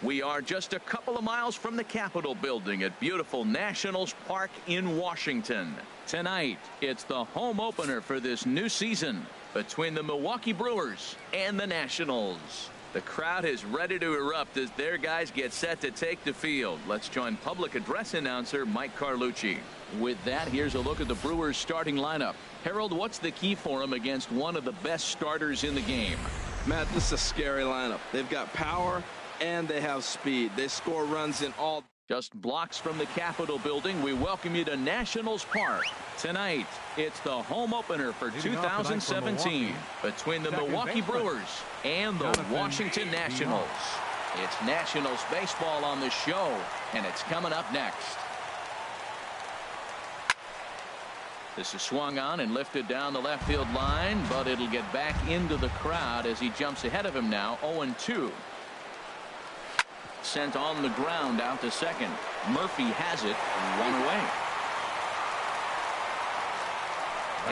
We are just a couple of miles from the Capitol building at beautiful Nationals Park in Washington. Tonight, it's the home opener for this new season between the Milwaukee Brewers and the Nationals. The crowd is ready to erupt as their guys get set to take the field. Let's join public address announcer Mike Carlucci. With that, here's a look at the Brewers starting lineup. Harold, what's the key for them against one of the best starters in the game? Matt, this is a scary lineup. They've got power and they have speed. They score runs in all. Just blocks from the Capitol building, we welcome you to Nationals Park. Tonight, it's the home opener for 2017 between the Milwaukee Brewers and the Washington Nationals. It's Nationals baseball on the show, and it's coming up next. This is swung on and lifted down the left field line, but it'll get back into the crowd as he jumps ahead of him now, 0-2. Sent on the ground out to second. Murphy has it, one away.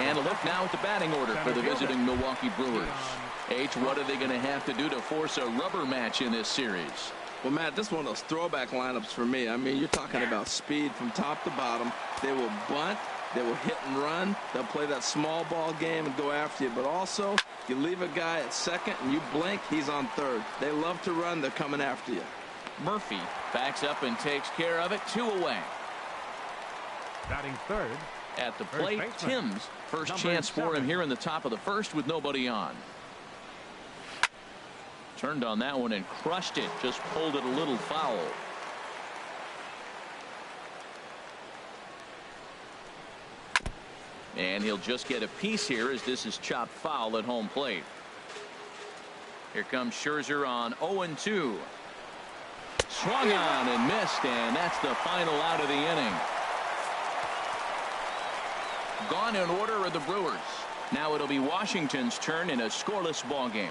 And a look now at the batting order for the visiting Milwaukee Brewers. H, what are they going to have to do to force a rubber match in this series? Well, Matt, this is one of those throwback lineups for me. I mean, you're talking about speed from top to bottom. They will bunt. They will hit and run. They'll play that small ball game and go after you. But also, you leave a guy at second and you blink, he's on third. They love to run. They're coming after you. Murphy backs up and takes care of it, 2 away. Batting third. At the plate, Timms. First chance for him here in the top of the first with nobody on. Turned on that one and crushed it. Just pulled it a little foul. And he'll just get a piece here as this is chopped foul at home plate. Here comes Scherzer on 0-2. Swung on and missed, and that's the final out of the inning. Gone in order are the Brewers. Now it'll be Washington's turn in a scoreless ball game.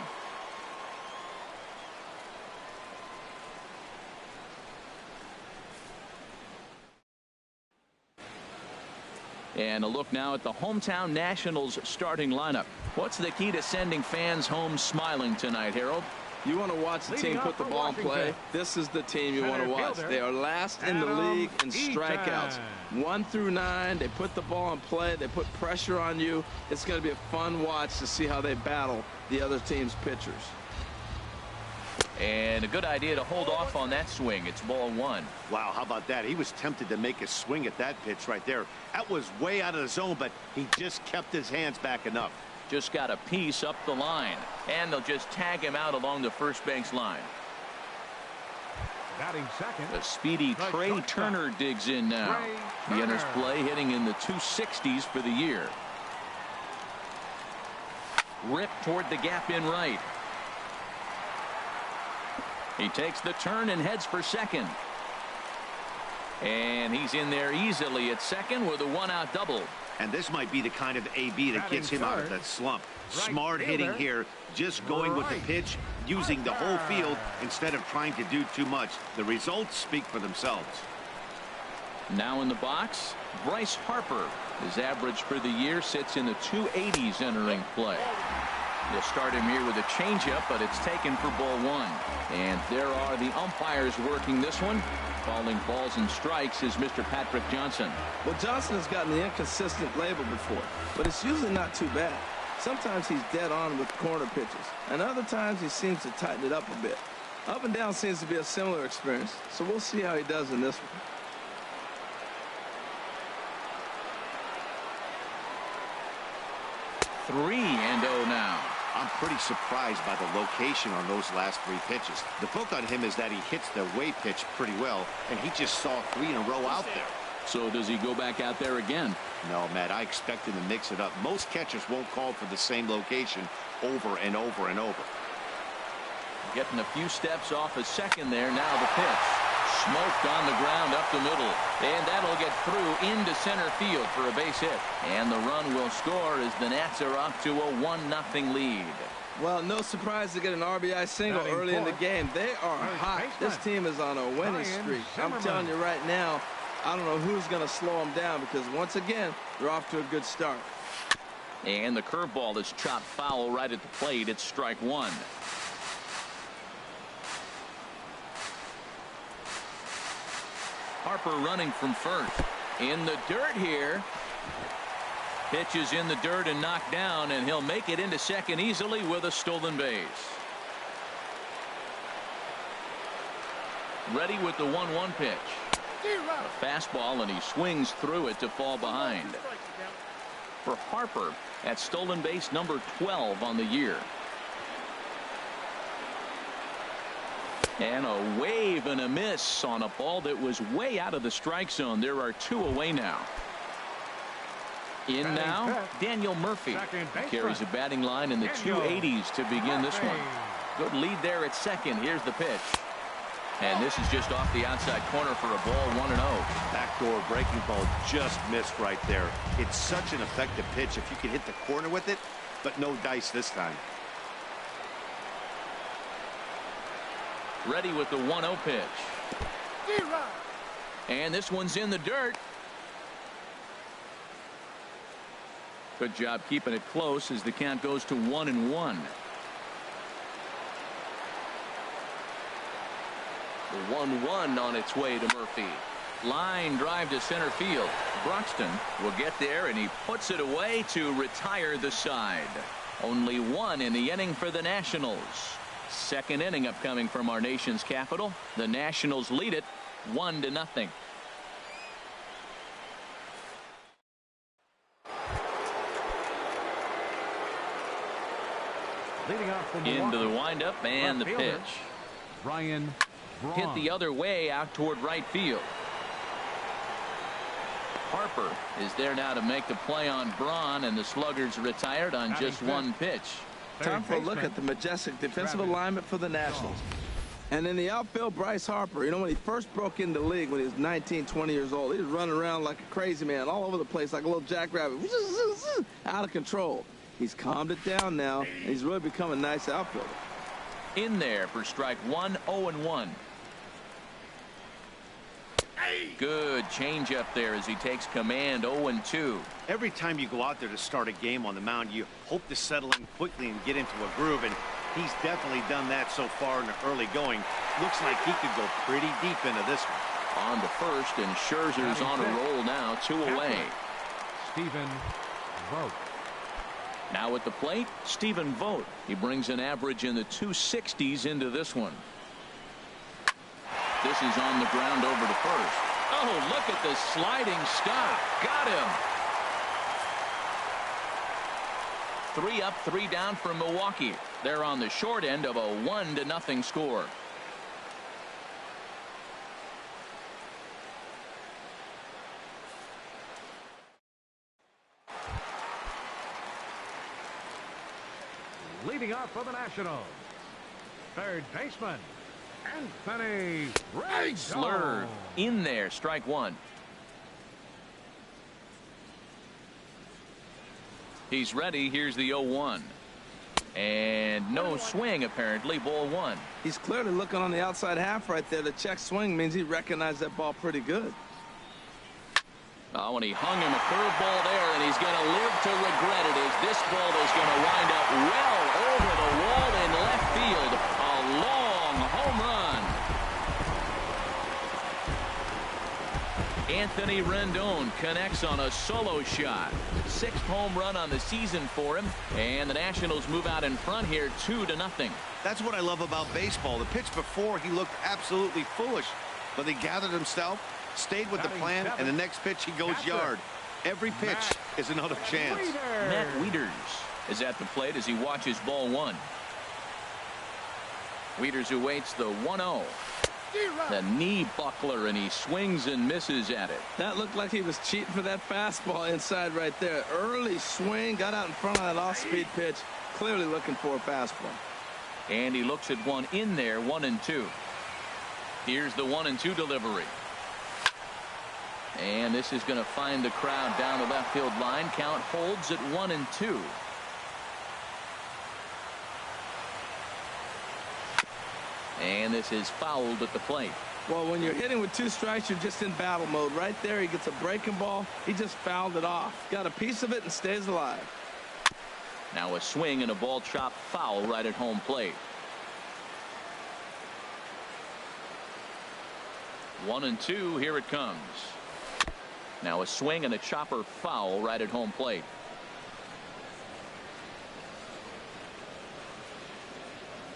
And a look now at the hometown Nationals starting lineup. What's the key to sending fans home smiling tonight, Harold? You want to watch the team put the ball in play. This is the team you want to watch. They are last in the league in strikeouts. 1 through 9. They put the ball in play. They put pressure on you. It's going to be a fun watch to see how they battle the other team's pitchers. And a good idea to hold off on that swing. It's ball 1. Wow, how about that? He was tempted to make a swing at that pitch right there. That was way out of the zone, but he just kept his hands back enough. Just got a piece up the line, and they'll just tag him out along the first base line. Batting second. The speedy Trey Turner digs in now. He enters play hitting in the 260s for the year. Ripped toward the gap in right. He takes the turn and heads for second. And he's in there easily at second with a 1-out double. And this might be the kind of AB that gets him out of that slump. Smart hitting here, just going with the pitch, using the whole field instead of trying to do too much. The results speak for themselves. Now in the box, Bryce Harper. His average for the year sits in the 280s entering play. They'll start him here with a changeup, but it's taken for ball 1. And there are the umpires working this one. Calling balls and strikes is Mr. Patrick Johnson. Well, Johnson has gotten the inconsistent label before, but it's usually not too bad. Sometimes he's dead on with corner pitches, and other times he seems to tighten it up a bit. Up and down seems to be a similar experience, so we'll see how he does in this one. Three and 0 now. I'm pretty surprised by the location on those last 3 pitches. The book on him is that he hits the away pitch pretty well, and he just saw 3 in a row out there. So does he go back out there again? No, Matt, I expect him to mix it up. Most catchers won't call for the same location over and over and over. Getting a few steps off a second there. Now the pitch. Smoked on the ground up the middle. And that'll get through into center field for a base hit. And the run will score as the Nats are up to a 1-0 lead. Well, no surprise to get an RBI single early in the game. They are hot. This team is on a winning streak. I'm telling you right now, I don't know who's going to slow them down because once again, they're off to a good start. And the curveball is chopped foul right at the plate. It's strike 1. Harper running from first. In the dirt here. Pitch is in the dirt and knocked down, and he'll make it into second easily with a stolen base. Ready with the 1-1 pitch. A fastball, and he swings through it to fall behind. For Harper, that's stolen base number 12 on the year. And a wave and a miss on a ball that was way out of the strike zone. There are 2 away now. In now, Daniel Murphy carries a batting line in the 280s to begin this one. Good lead there at second. Here's the pitch. And this is just off the outside corner for a ball, 1-0. Backdoor breaking ball just missed right there. It's such an effective pitch if you can hit the corner with it, but no dice this time. Ready with the 1-0 pitch. And this one's in the dirt. Good job keeping it close as the count goes to 1-1. The 1-1 on its way to Murphy. Line drive to center field. Broxton will get there, and he puts it away to retire the side. Only 1 in the inning for the Nationals. Second inning upcoming from our nation's capital. The Nationals lead it 1-0. Leading off from into the windup and the pitch. Brian Braun. Hit the other way out toward right field. Harper is there now to make the play on Braun, and the Sluggers retired on just 1 pitch. Time for a look at the majestic defensive alignment for the Nationals. And in the outfield, Bryce Harper. You know, when he first broke into the league when he was 19, 20 years old, he was running around like a crazy man all over the place like a little jackrabbit. Out of control. He's calmed it down now, and he's really become a nice outfielder. In there for strike 1, 0-1. Good changeup there as he takes command. 0-2. Every time you go out there to start a game on the mound, you hope to settle in quickly and get into a groove, and he's definitely done that so far in the early going. Looks like he could go pretty deep into this one. On to first, and Scherzer's on a roll now. 2 away. Stephen Vogt. Now at the plate, Stephen Vogt. He brings an average in the 260s into this one. This is on the ground over to first. Oh, look at the sliding stop. Got him. 3 up, 3 down for Milwaukee. They're on the short end of a 1-0 score. Leading off for the Nationals, third baseman, Anthony Slurve in there, strike 1. He's ready. Here's the 0-1. And no swing, apparently. Ball 1. He's clearly looking on the outside half right there. The check swing means he recognized that ball pretty good. Oh, and he hung him a curveball there, and he's going to live to regret it as this ball is going to wind up well over the wall in left field. A long home run. Anthony Rendon connects on a solo shot. 6th home run on the season for him, and the Nationals move out in front here 2-0. That's what I love about baseball. The pitch before, he looked absolutely foolish, but he gathered himself, stayed with the plan, and the next pitch he goes yard. Every pitch is another chance. Matt Wieters is at the plate as he watches ball 1. Wieters awaits the 1-0. The knee buckler, and he swings and misses at it. That looked like he was cheating for that fastball inside right there. Early swing, got out in front of that off-speed pitch. Clearly looking for a fastball. And he looks at one in there, 1-2. Here's the 1-2 delivery. And this is going to find the crowd down the left field line. Count holds at 1-2. And this is fouled at the plate. Well, when you're hitting with 2 strikes, you're just in battle mode. Right there, he gets a breaking ball. He just fouled it off. Got a piece of it and stays alive. Now a swing and a ball chopped foul right at home plate. 1-2. Here it comes. Now a swing and a chopper foul right at home plate.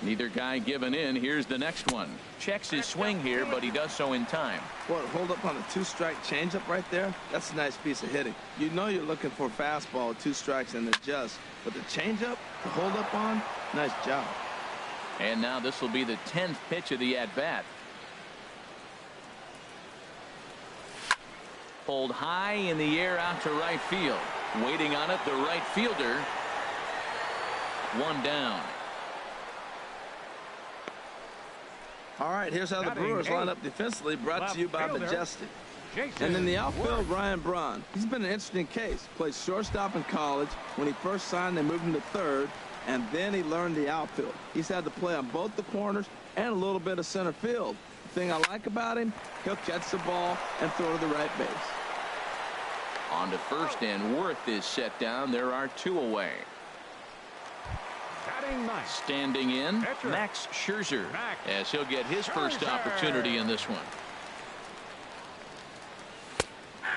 Neither guy giving in. Here's the next one. Checks his swing here, but he does so in time. What, hold up on a 2-strike changeup right there? That's a nice piece of hitting. You know you're looking for a fastball, 2 strikes and adjust. But the changeup, to hold up on, nice job. And now this will be the 10th pitch of the at-bat. Pulled high in the air out to right field. Waiting on it, the right fielder. One down. All right, here's how the Brewers line up defensively, brought to you by Majestic. And in the outfield, Ryan Braun. He's been an interesting case. Played shortstop in college. When he first signed, they moved him to third, and then he learned the outfield. He's had to play on both the corners and a little bit of center field. The thing I like about him, he'll catch the ball and throw to the right base. On to first, and Worth is set down. There are 2 away. Standing in, Max Scherzer, as he'll get his first opportunity in this one.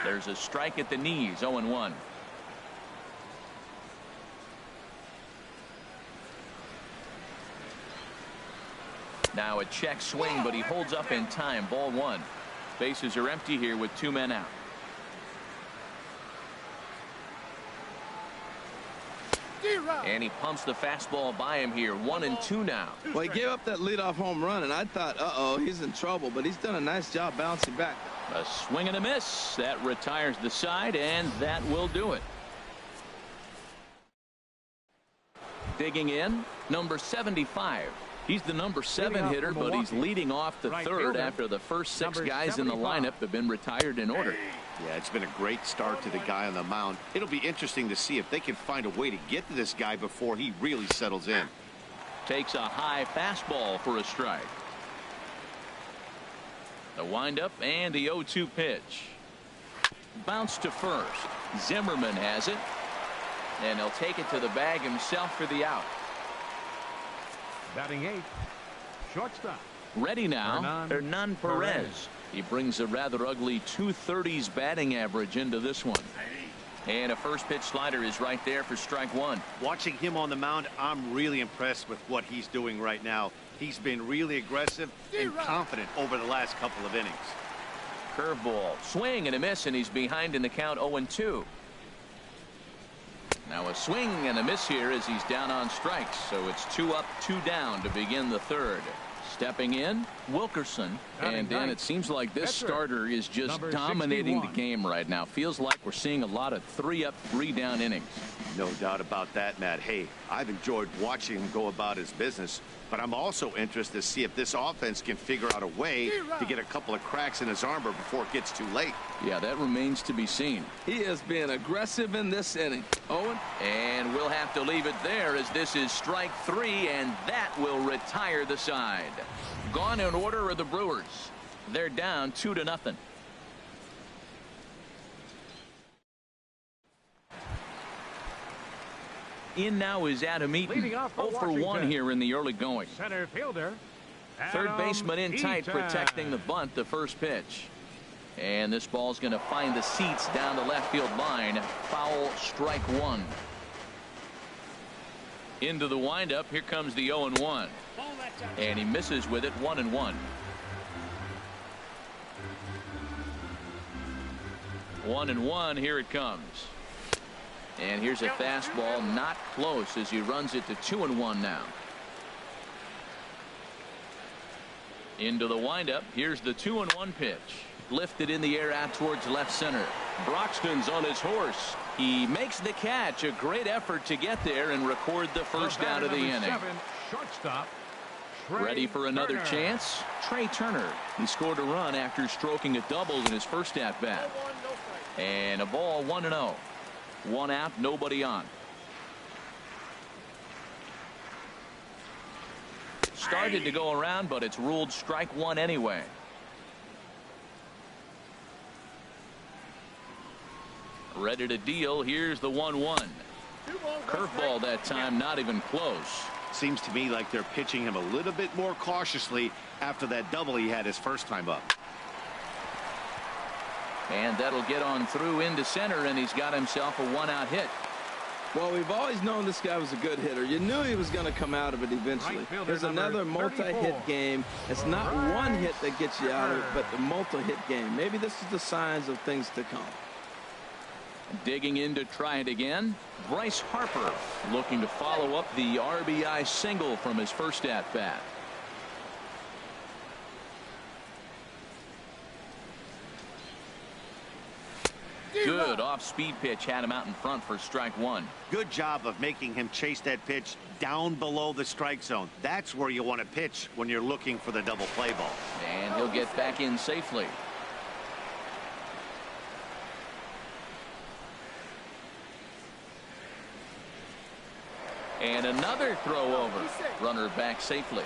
There's a strike at the knees, 0-1. Now a check swing, but he holds up in time. Ball 1. Bases are empty here with 2 men out. And he pumps the fastball by him here. 1-2 now. Well, he gave up that leadoff home run, and I thought, uh-oh, he's in trouble. But he's done a nice job bouncing back. A swing and a miss. That retires the side, and that will do it. Digging in, number 75. He's the number 7 hitter, but he's leading off the third after the first 6 guys in the lineup have been retired in order. Yeah, it's been a great start to the guy on the mound. It'll be interesting to see if they can find a way to get to this guy before he really settles in. Takes a high fastball for a strike. The windup and the 0-2 pitch. Bounce to first. Zimmerman has it. And he'll take it to the bag himself for the out. Batting 8th, shortstop. Ready now, Hernan Perez. He brings a rather ugly 230s batting average into this one. And a first pitch slider is right there for strike 1. Watching him on the mound, I'm really impressed with what he's doing right now. He's been really aggressive and confident over the last couple of innings. Curveball, swing and a miss, and he's behind in the count 0-2. Now a swing and a miss here as he's down on strikes. So it's 2 up, 2 down to begin the third. Stepping in, Wilkerson. And Dan, it seems like this starter is just dominating the game right now. Feels like we're seeing a lot of 3 up, 3 down innings. No doubt about that, Matt. Hey, I've enjoyed watching him go about his business, but I'm also interested to see if this offense can figure out a way to get a couple of cracks in his armor before it gets too late. Yeah, that remains to be seen. He is being aggressive in this inning. Owen. And we'll have to leave it there as this is strike 3, and that will retire the side. Gone in order are the Brewers. They're down 2-0. In now is Adam Eaton. 0 for 1 here in the early going. Center fielder. Third baseman in tight, protecting the bunt, the first pitch. And this ball's going to find the seats down the left field line. Foul, strike 1. Into the windup. Here comes the 0-1. And he misses with it. 1-1. 1-1. Here it comes. And here's a fastball, not close, as he runs it to 2-1 now. Into the windup. Here's the 2-1 pitch. Lifted in the air out towards left center. Broxton's on his horse. He makes the catch. A great effort to get there and record the first down of the inning. Shortstop. Ready for another chance? Trey Turner. He scored a run after stroking a double in his first at-bat. And a ball, 1-0. 1 out, nobody on. Started to go around, but it's ruled strike 1 anyway. Ready to deal. Here's the 1-1. Curveball that time, not even close. Seems to me like they're pitching him a little bit more cautiously after that double he had his first time up. And that'll get on through into center, and he's got himself a one-out hit. Well, we've always known this guy was a good hitter. You knew he was going to come out of it eventually. There's another multi-hit game. It's not one hit that gets you out of it, but the multi-hit game. Maybe this is the signs of things to come. Digging in to try it again, Bryce Harper looking to follow up the RBI single from his first at-bat. Good off-speed pitch had him out in front for strike one. Good job of making him chase that pitch down below the strike zone. That's where you want to pitch when you're looking for the double play ball. And he'll get back in safely. And another throw over. Runner back safely.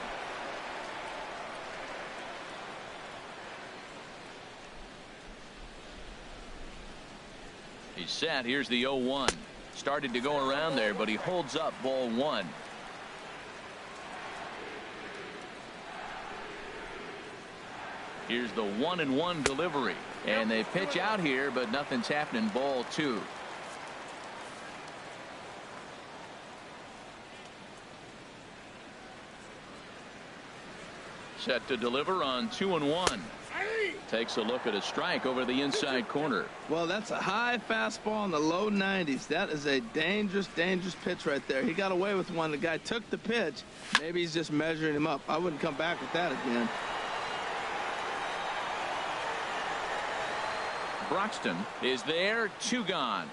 He's set. Here's the 0-1. Started to go around there, but he holds up ball one. Here's the 1-1 delivery. And they pitch out here, but nothing's happening. Ball two. Set to deliver on 2-1. Takes a look at a strike over the inside corner. Well, that's a high fastball in the low 90s. That is a dangerous, dangerous pitch right there. He got away with one. The guy took the pitch. Maybe he's just measuring him up. I wouldn't come back with that again. Broxton is there. Two gone.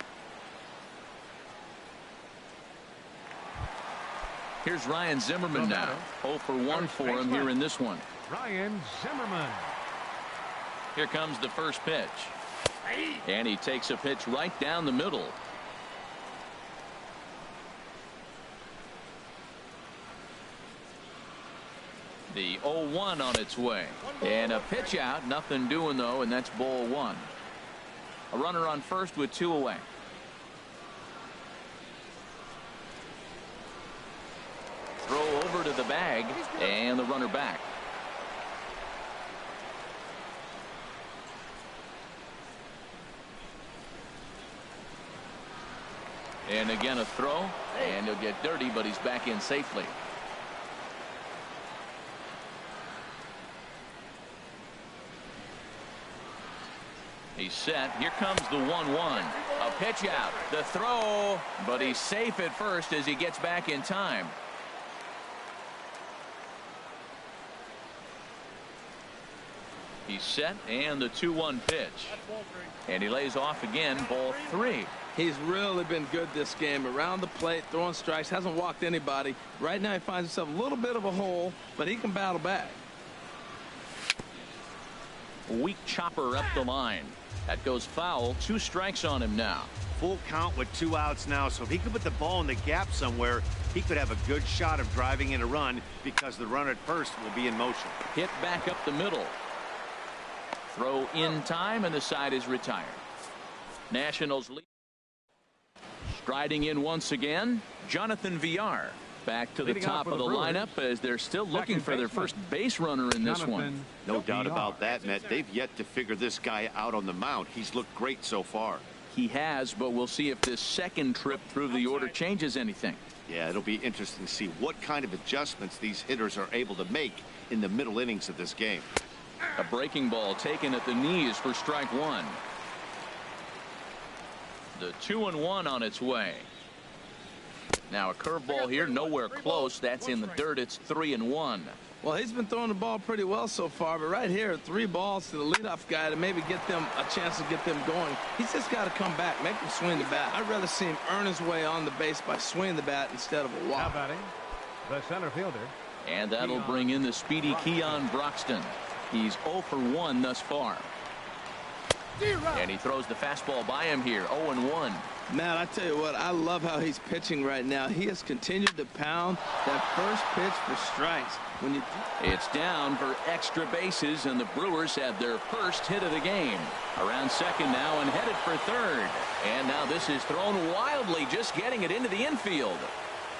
Here's Ryan Zimmerman now. 0 for 1 for him here in this one. Ryan Zimmerman. Here comes the first pitch. And he takes a pitch right down the middle. The 0-1 on its way. And a pitch out. Nothing doing, though, and that's ball one. A runner on first with two away. Throw over to the bag, and the runner back. And again a throw, and he'll get dirty, but he's back in safely. He's set. Here comes the 1-1. A pitch out. The throw, but he's safe at first as he gets back in time. He's set, and the 2-1 pitch. And he lays off again, ball three. He's really been good this game. Around the plate, throwing strikes, hasn't walked anybody. Right now he finds himself a little bit of a hole, but he can battle back. Weak chopper up the line. That goes foul. 2 strikes on him now. Full count with 2 outs now, so if he could put the ball in the gap somewhere, he could have a good shot of driving in a run because the runner at first will be in motion. Hit back up the middle. Throw in time, and the side is retired. Nationals lead. Striding in once again, Jonathan Villar. Back to the top of the lineup as they're still looking for their first base runner in this one. No doubt about that, Matt. They've yet to figure this guy out on the mound. He's looked great so far. He has, but we'll see if this second trip through the order changes anything. Yeah, it'll be interesting to see what kind of adjustments these hitters are able to make in the middle innings of this game. A breaking ball taken at the knees for strike one. The 2-1 on its way. Now a curveball here, nowhere close. That's in the dirt. It's 3-1. Well, he's been throwing the ball pretty well so far, but right here, 3 balls to the leadoff guy to maybe get them a chance to get them going. He's just got to come back, make him swing the bat. I'd rather see him earn his way on the base by swinging the bat instead of a walk. Now batting, the center fielder. And that'll bring in the speedy Keon Broxton. He's 0 for 1 thus far. And he throws the fastball by him here. 0-1. Matt, I tell you what, I love how he's pitching right now. He has continued to pound that first pitch for strikes. It's down for extra bases, and the Brewers have their first hit of the game. Around second now and headed for third. And now this is thrown wildly, just getting it into the infield.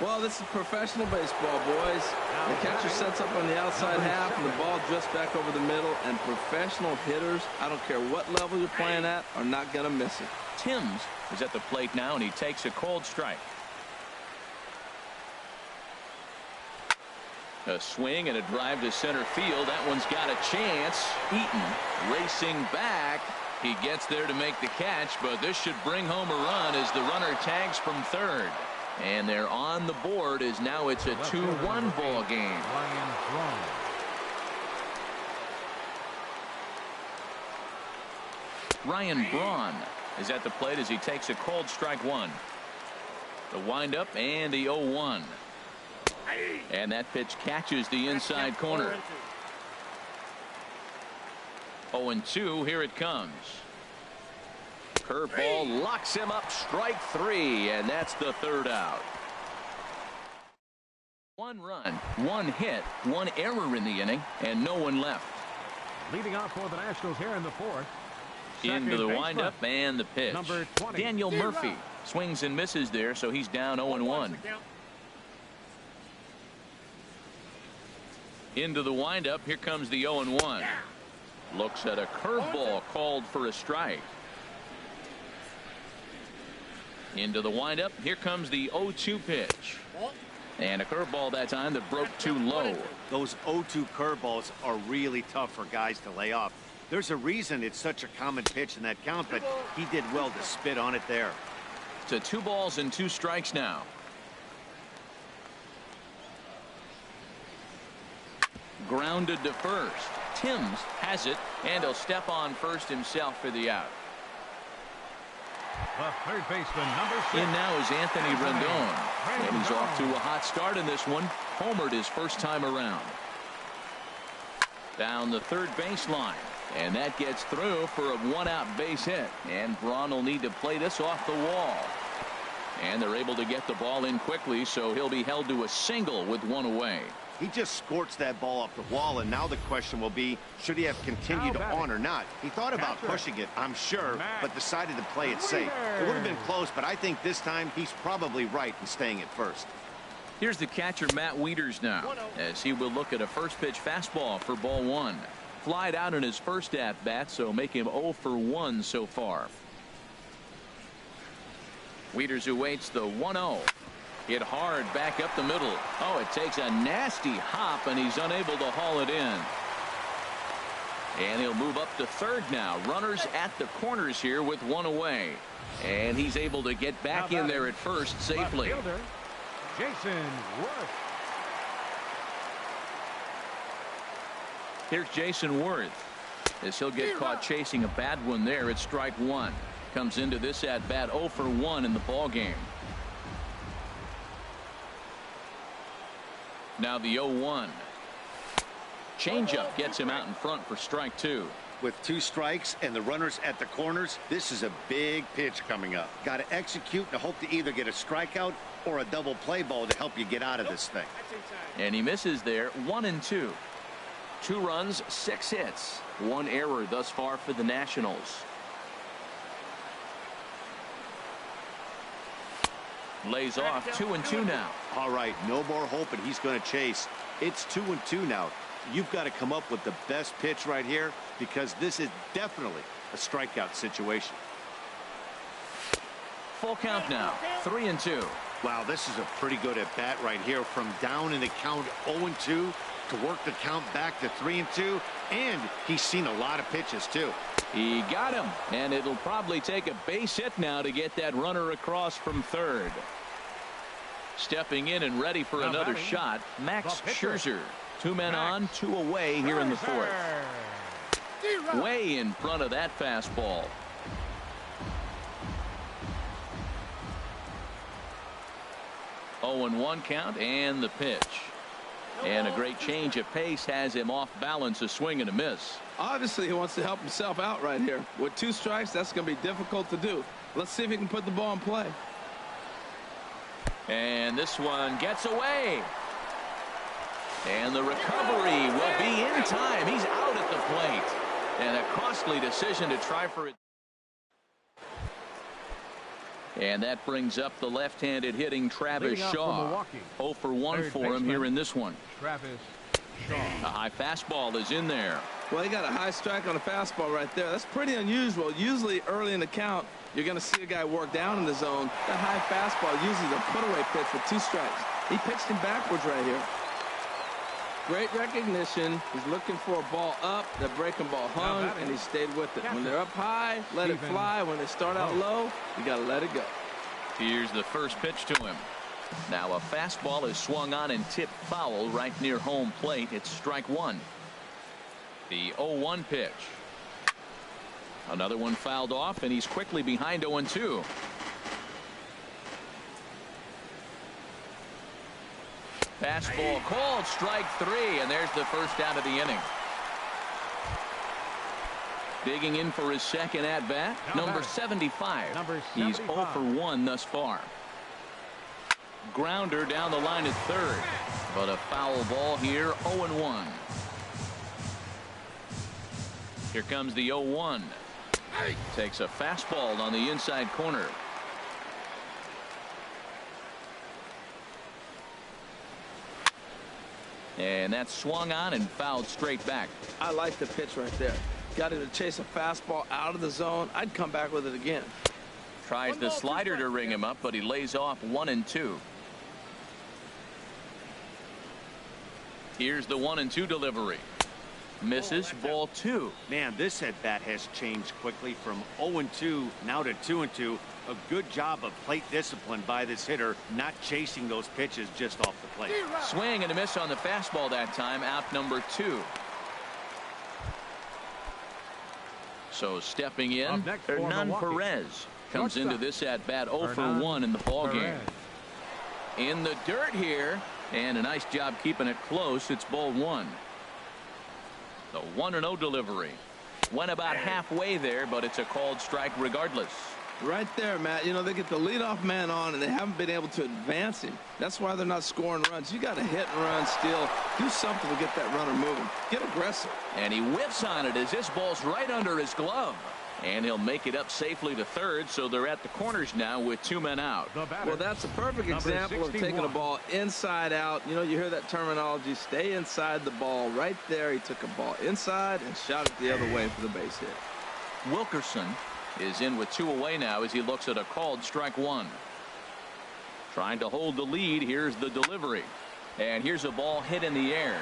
Well, this is professional baseball, boys. The catcher sets up on the outside half, and the ball drifts back over the middle, and professional hitters, I don't care what level you're playing at, are not going to miss it. Timms is at the plate now, and he takes a cold strike. A swing and a drive to center field. That one's got a chance. Eaton racing back. He gets there to make the catch, but this should bring home a run as the runner tags from third. And they're on the board as now it's a 2-1 ball game. Ryan Braun is at the plate as he takes a cold strike one. The windup and the 0-1. And that pitch catches the inside corner. 0-2. Here it comes. Curveball locks him up. Strike three, and that's the third out. One run, one hit, one error in the inning, and no one left. Leading off for the Nationals here in the fourth. Into the windup and the pitch. Number 20. Daniel Murphy swings and misses there, so he's down 0-1. Into the windup. Here comes the 0-1. Looks at a curveball called for a strike. Into the windup. Here comes the 0-2 pitch. And a curveball that time that broke too low. Those 0-2 curveballs are really tough for guys to lay off. There's a reason it's such a common pitch in that count, but he did well to spit on it there. To 2 balls and 2 strikes now. Grounded to first. Timms has it, and he'll step on first himself for the out. The third baseman, number 6. In now is Anthony Rendon. And he's off to a hot start in this one. Homered his first time around. Down the third baseline. And that gets through for a 1-out base hit. And Braun will need to play this off the wall. And they're able to get the ball in quickly, so he'll be held to a single with 1 away. He just scorched that ball off the wall, and now the question will be, should he have continued on or not? He thought about pushing it, I'm sure, but decided to play it safe. It would have been close, but I think this time he's probably right in staying at first. Here's the catcher, Matt Wieters, now, as he will look at a first pitch fastball for ball 1. Flied out in his first at bat, so make him 0 for 1 so far. Wieters awaits the 1-0. Hit hard back up the middle. Oh, it takes a nasty hop, and he's unable to haul it in. And he'll move up to third now. Runners at the corners here with 1 away. And he's able to get back in there at first safely. Jason Worth. Here's Jason Worth as he'll get caught chasing a bad one there at strike 1. Comes into this at bat 0 for 1 in the ball game. Now the 0-1. Changeup gets him out in front for strike 2. With 2 strikes and the runners at the corners, this is a big pitch coming up. Got to execute and hope to either get a strikeout or a double play ball to help you get out of this thing. And he misses there. 1-2. 2 runs, 6 hits. 1 error thus far for the Nationals. Lays off 2-2 now. All right, no more hope, and he's going to chase. It's 2-2 now. You've got to come up with the best pitch right here, because this is definitely a strikeout situation. Full count now. 3-2. Wow, this is a pretty good at bat right here, from down in the count 0-2 to work the count back to 3-2, and he's seen a lot of pitches too. He got him, and it'll probably take a base hit now to get that runner across from third. Stepping in and ready for another shot, Max Scherzer. 2 men on, 2 away here in the fourth. Way in front of that fastball. Oh, and 1 count, and the pitch. And a great change of pace has him off balance, a swing and a miss. Obviously, he wants to help himself out right here. With 2 strikes, that's going to be difficult to do. Let's see if he can put the ball in play. And this one gets away. And the recovery will be in time. He's out at the plate. And a costly decision to try for it. And that brings up the left-handed hitting Travis Shaw. 0 for 1 for him here in this one. Travis Shaw. A high fastball is in there. Well, he got a high strike on a fastball right there. That's pretty unusual. Usually early in the count, you're going to see a guy work down in the zone. That high fastball usually is a put-away pitch with 2 strikes. He pitched him backwards right here. Great recognition. He's looking for a ball up. The breaking ball hung, and he stayed with it. When they're up high, let it fly. When they start out low, you got to let it go. Here's the first pitch to him. Now a fastball is swung on and tipped foul right near home plate. It's strike 1. The 0-1 pitch. Another one fouled off, and he's quickly behind 0-2. Fastball called, strike 3, and there's the first out of the inning. Digging in for his second at-bat, number 75. He's 0 for 1 thus far. Grounder down the line at third, but a foul ball here, 0-1. Here comes the 0-1. Takes a fastball on the inside corner. And that's swung on and fouled straight back. I like the pitch right there. Got him to chase a fastball out of the zone. I'd come back with it again. Tries the slider to ring him up, but he lays off 1-2. Here's the 1-2 delivery. Misses, ball 2. Man, this at bat has changed quickly from 0-2 now to 2-2. A good job of plate discipline by this hitter, not chasing those pitches just off the plate. Swing and a miss on the fastball that time, out number 2. So stepping in, Hernan Perez comes into this at bat 0 for 1 in the ball game. In the dirt here, and a nice job keeping it close. It's ball 1. The 1-0 delivery went about halfway there, but it's a called strike regardless. Right there, Matt. You know, they get the leadoff man on, and they haven't been able to advance him. That's why they're not scoring runs. You got to hit and run still. Do something to get that runner moving. Get aggressive. And he whiffs on it as this ball's right under his glove. And he'll make it up safely to third, so they're at the corners now with 2 men out. Well, that's a perfect example of taking a ball inside out. You know, you hear that terminology, stay inside the ball. Right there, he took a ball inside and shot it the other way for the base hit. Wilkerson is in with 2 away now as he looks at a called strike 1. Trying to hold the lead. Here's the delivery. And here's a ball hit in the air.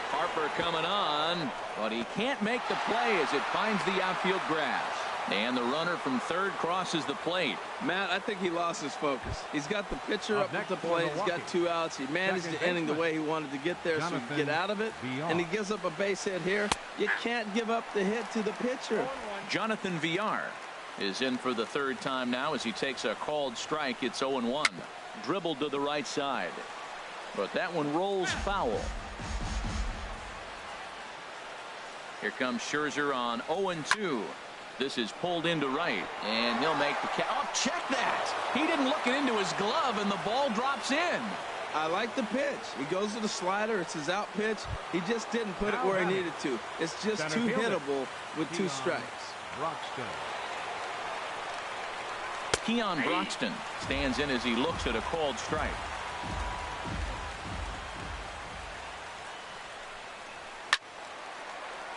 Harper coming on, but he can't make the play as it finds the outfield grass. And the runner from third crosses the plate. Matt, I think he lost his focus. He's got the pitcher up at the plate. He's got 2 outs. He managed the inning the way he wanted to get there so he could get out of it. And he gives up a base hit here. You can't give up the hit to the pitcher. Jonathan Villar is in for the third time now as he takes a called strike. It's 0-1. Dribbled to the right side, but that one rolls foul. Here comes Scherzer on 0-2. This is pulled into right, and he'll make the catch. Oh, check that! He didn't look it into his glove, and the ball drops in. I like the pitch. He goes to the slider. It's his out pitch. He just didn't put it where he needed to. It's just too hittable with 2 strikes. Keon Broxton stands in as he looks at a called strike.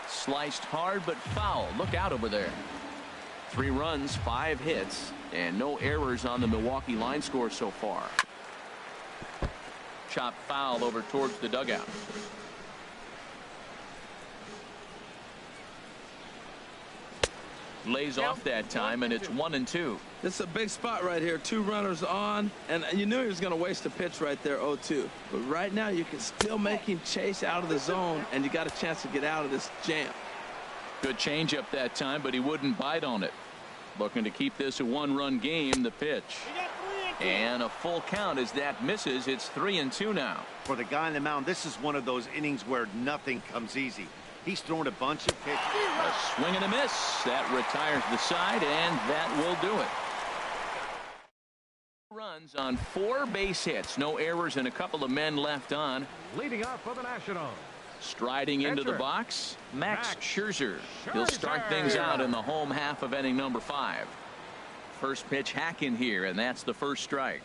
Sliced hard but foul. Look out over there. 3 runs, 5 hits, and no errors on the Milwaukee line score so far. Chopped foul over towards the dugout. Lays off that time, and it's 1-2. This is a big spot right here. 2 runners on, and you knew he was going to waste a pitch right there, 0-2. But right now, you can still make him chase out of the zone, and you got a chance to get out of this jam. Good changeup that time, but he wouldn't bite on it. Looking to keep this a 1-run game. The pitch. And a full count as that misses. It's 3-2 now. For the guy on the mound, this is one of those innings where nothing comes easy. He's thrown a bunch of pitches. A swing and a miss. That retires the side, and that will do it. Runs on 4 base hits. No errors and a couple of men left on. Leading up for the Nationals. Striding into the box, Max Scherzer. He'll start things out in the home half of inning number 5. First pitch hacking here, and that's the first strike.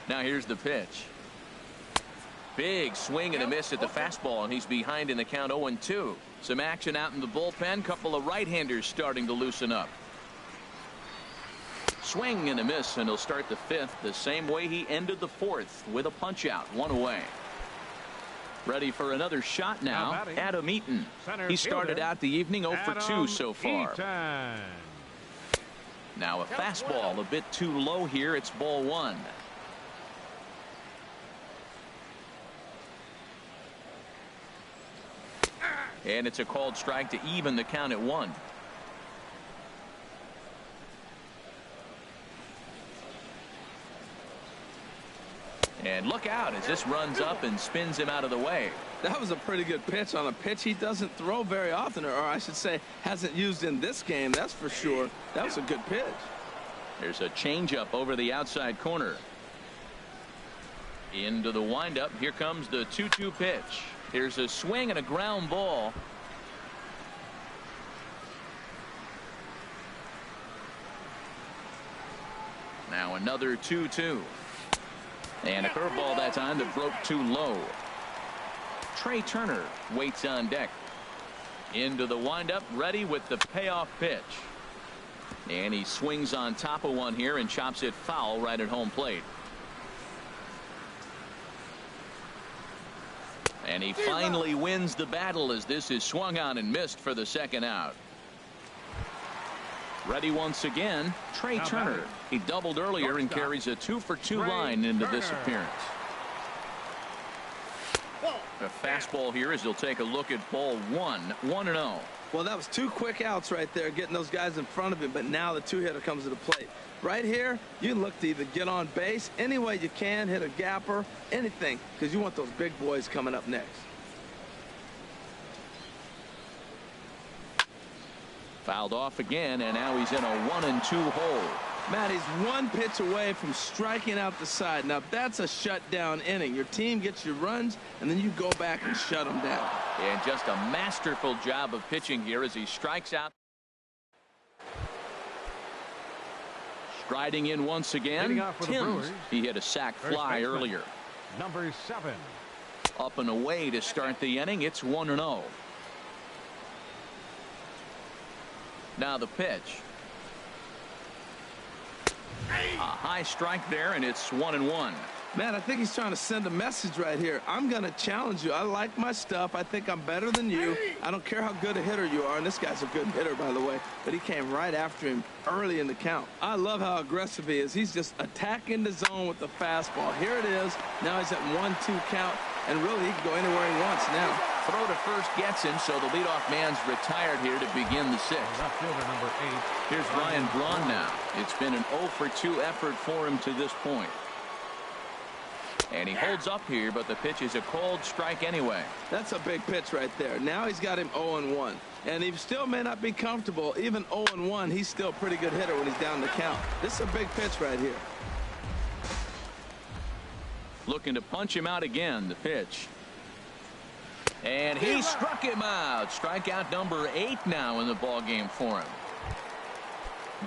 Now here's the pitch. Big swing and a miss at the fastball, and he's behind in the count 0-2. Some action out in the bullpen. Couple of right-handers starting to loosen up. Swing and a miss, and he'll start the fifth the same way he ended the fourth, with a punch out, 1 away. Ready for another shot now, Adam Eaton. He started out the evening 0 for 2 so far. Now a fastball a bit too low here. It's ball 1. And it's a called strike to even the count at 1. And look out as this runs up and spins him out of the way. That was a pretty good pitch on a pitch he doesn't throw very often, or I should say hasn't used in this game, that's for sure. That was a good pitch. There's a changeup over the outside corner. Into the windup. Here comes the 2-2 pitch. Here's a swing and a ground ball. Now another 2-2. And a curveball that time that broke too low. Trey Turner waits on deck. Into the windup, ready with the payoff pitch. And he swings on top of one here and chops it foul right at home plate. And he finally wins the battle as this is swung on and missed for the second out. Ready once again, Trey Turner. He doubled earlier and carries a 2 for 2 line into this appearance. A fastball here as he'll take a look at ball 1, 1-0. Well, that was 2 quick outs right there, getting those guys in front of him, but now the 2-hitter comes to the plate. Right here, you look to either get on base any way you can, hit a gapper, anything, because you want those big boys coming up next. Fouled off again, and now he's in a 1-2 hole. Matt, he's 1 pitch away from striking out the side. Now, that's a shutdown inning. Your team gets your runs, and then you go back and shut them down. And just a masterful job of pitching here as he strikes out. Striding in once again, Timms. He hit a sac fly earlier. Number 7. Up and away to start the inning. It's 1-0. Now the pitch. A high strike there, and it's 1-1. Man, I think he's trying to send a message right here. I'm going to challenge you. I like my stuff. I think I'm better than you. I don't care how good a hitter you are, and this guy's a good hitter, by the way, but he came right after him early in the count. I love how aggressive he is. He's just attacking the zone with the fastball. Here it is. Now he's at 1-2 count, and really he can go anywhere he wants now. Throw to first gets him, so the leadoff man's retired here to begin the 6th. Left fielder number 8. Here's Ryan Braun now. It's been an 0 for 2 effort for him to this point. And he holds up here, but the pitch is a called strike anyway. That's a big pitch right there. Now he's got him 0-1. And he still may not be comfortable. Even 0-1, he's still a pretty good hitter when he's down the count. This is a big pitch right here. Looking to punch him out again, the pitch. And he struck him out. Strikeout number 8 now in the ball game for him.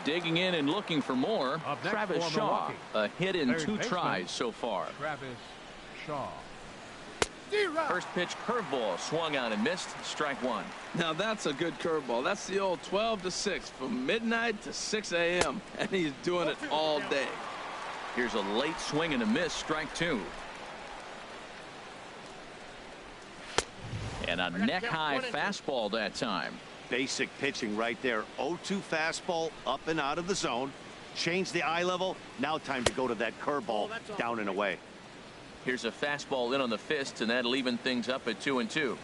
Digging in and looking for more, Travis Shaw. A hit in 2 tries so far. Travis Shaw. First pitch curveball swung on and missed. Strike 1. Now that's a good curveball. That's the old 12-6 from midnight to 6 a.m. and he's doing it all day. Here's a late swing and a miss. Strike 2. And a neck-high fastball that time. Basic pitching right there. 0-2 fastball up and out of the zone. Change the eye level. Now time to go to that curveball down and away. Here's a fastball in on the fist, and that'll even things up at 2-2.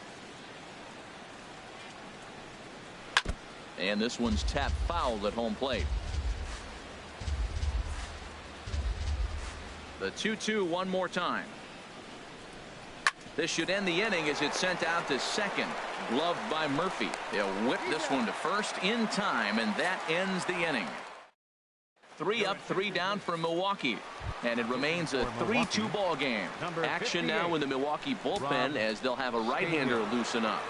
And this one's tapped foul at home plate. The 2-2 one more time. This should end the inning as it's sent out to second. Gloved by Murphy. They'll whip this one to first in time, and that ends the inning. 3 up, 3 down for Milwaukee. And it remains a 3-2 ball game. Action now in the Milwaukee bullpen as they'll have a right-hander loosen up.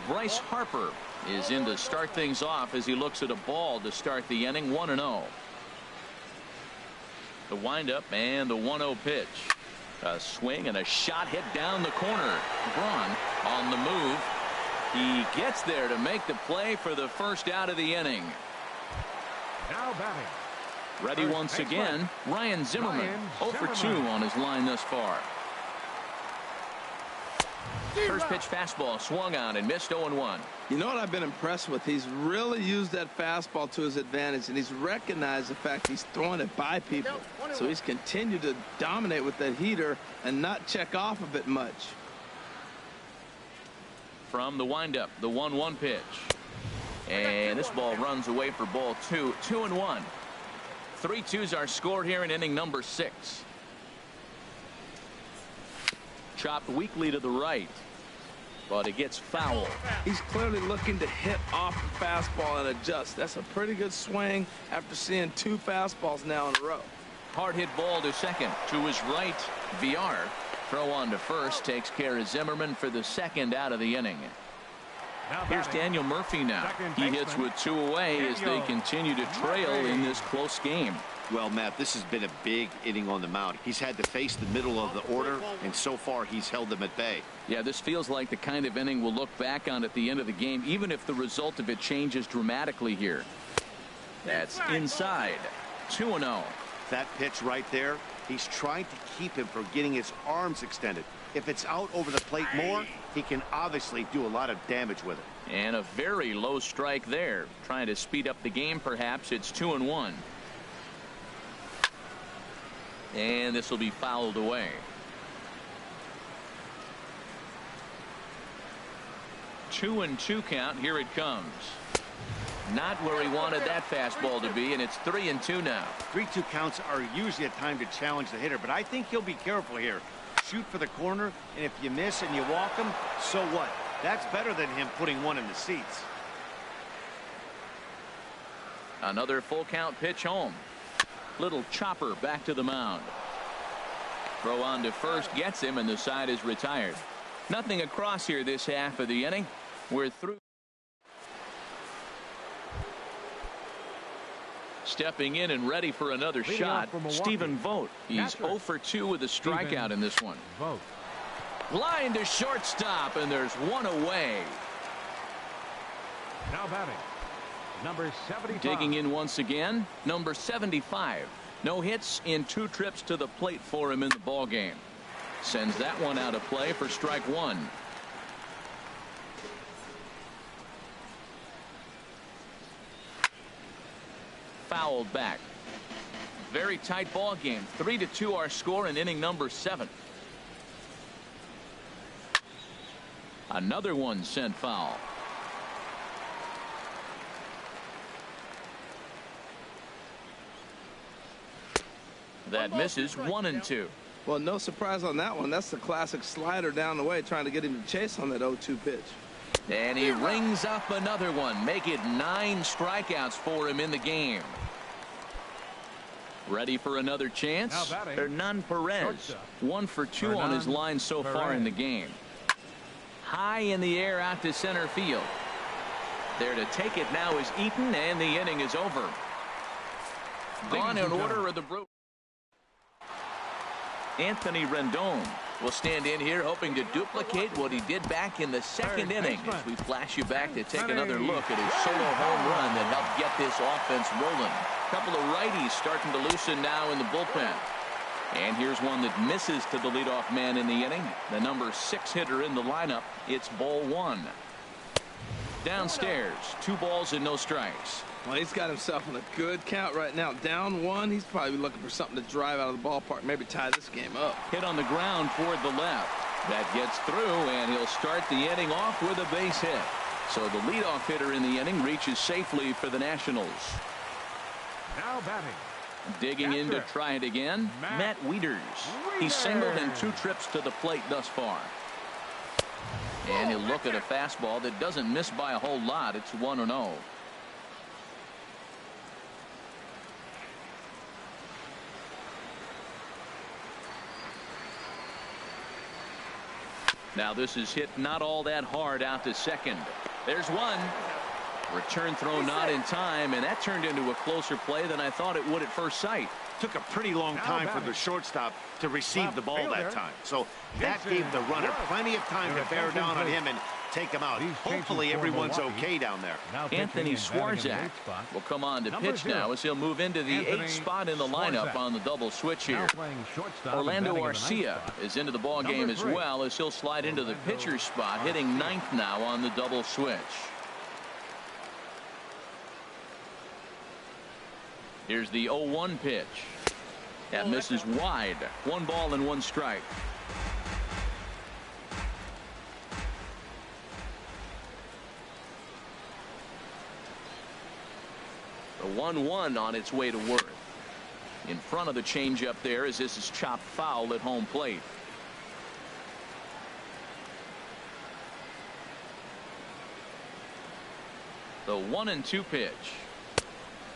Bryce Harper is in to start things off as he looks at a ball to start the inning. 1-0. The windup and the 1-0 pitch. A swing and a shot hit down the corner. Braun on the move. He gets there to make the play for the first out of the inning. Now batting. Ready once again, Ryan Zimmerman. 0 for 2 on his line thus far. First pitch fastball swung on and missed. 0-1. You know what I've been impressed with? He's really used that fastball to his advantage, and he's recognized the fact he's throwing it by people. So he's continued to dominate with that heater and not check off of it much. From the windup, the 1-1 pitch. And this ball runs away for ball 2. 2-1. 3-2s are scored here in inning number 6. Chopped weakly to the right, but it gets foul. He's clearly looking to hit off the fastball and adjust. That's a pretty good swing after seeing 2 fastballs now in a row. Hard hit ball to second. To his right, VR. Throw on to first takes care of Zimmerman for the second out of the inning. Here's Daniel Murphy now. He hits with 2 away as they continue to trail in this close game. Well, Matt, this has been a big inning on the mound. He's had to face the middle of the order, and so far he's held them at bay. Yeah, this feels like the kind of inning we'll look back on at the end of the game, even if the result of it changes dramatically here. That's inside. 2-0. That pitch right there, he's trying to keep him from getting his arms extended. If it's out over the plate more, he can obviously do a lot of damage with it. And a very low strike there. Trying to speed up the game, perhaps. It's 2-1. And this will be fouled away. 2-2 count. Here it comes. Not where he wanted that fastball to be, and it's 3-2 now. 3-2 counts are usually a time to challenge the hitter, but I think he'll be careful here. Shoot for the corner, and if you miss and you walk him, so what? That's better than him putting one in the seats. Another full count pitch home. Little chopper back to the mound. Throw on to first gets him, and the side is retired. Nothing across here this half of the inning. We're through. Stepping in and ready for another shot, Stephen Vogt. He's 0 for 2 with a strikeout in this one. Line to shortstop, and there's one away. Now batting, number 75. Digging in once again, number 75. No hits in 2 trips to the plate for him in the ball game. Sends that one out of play for strike 1. Fouled back. Very tight ball game. 3-2 our score in inning number 7. Another one sent foul. That misses. 1-2. Well, no surprise on that one. That's the classic slider down the way, trying to get him to chase on that 0-2 pitch. And he rings up another one. Make it 9 strikeouts for him in the game. Ready for another chance? Hernan Perez. 1 for 2 on his line so far in the game. High in the air out to center field. There to take it now is Eaton, and the inning is over. Gone in order of the Brewers. Anthony Rendon will stand in here hoping to duplicate what he did back in the second inning as we flash you back to take another look at his solo home run that helped get this offense rolling. A couple of righties starting to loosen now in the bullpen. And here's one that misses to the leadoff man in the inning. The number 6 hitter in the lineup. It's ball 1. Downstairs, 2 balls and no strikes. Well, he's got himself in a good count right now. Down 1. He's probably looking for something to drive out of the ballpark, maybe tie this game up. Hit on the ground toward the left. That gets through, and he'll start the inning off with a base hit. So the leadoff hitter in the inning reaches safely for the Nationals. Now batting. Digging in to try it again, Matt Wieters. He's singled in 2 trips to the plate thus far. And he'll look at a fastball that doesn't miss by a whole lot. It's 1-0. Now this is hit not all that hard out to second. There's one. Return throw not in time, and that turned into a closer play than I thought it would at first sight. Took a pretty long time for the shortstop to receive the ball that time. So that gave the runner plenty of time to bear down on him and take him out. Hopefully everyone's okay down there. Anthony Swarzak will come on to pitch now as he'll move into the 8th spot in the lineup on the double switch here. Orlando Arcia is into the ball game as well as he'll slide into the pitcher's spot, hitting 9th now on the double switch. Here's the 0-1 pitch. That misses wide. 1 ball and 1 strike. The 1-1 on its way to Worth. In front of the changeup there as this is chopped foul at home plate. The 1-2 pitch.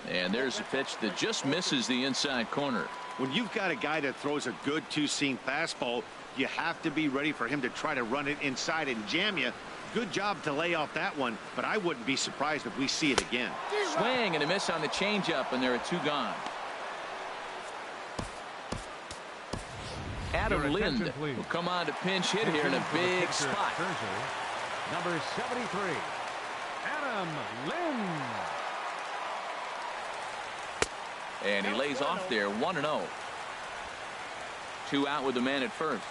And there's a pitch that just misses the inside corner. When you've got a guy that throws a good two-seam fastball, you have to be ready for him to try to run it inside and jam you. Good job to lay off that one, but I wouldn't be surprised if we see it again. Swing and a miss on the changeup, and there are 2 gone. Adam Lind will come on to pinch hit here in a big spot. Number 73, Adam Lind. And he lays off there, 1-0. 2 out with the man at first.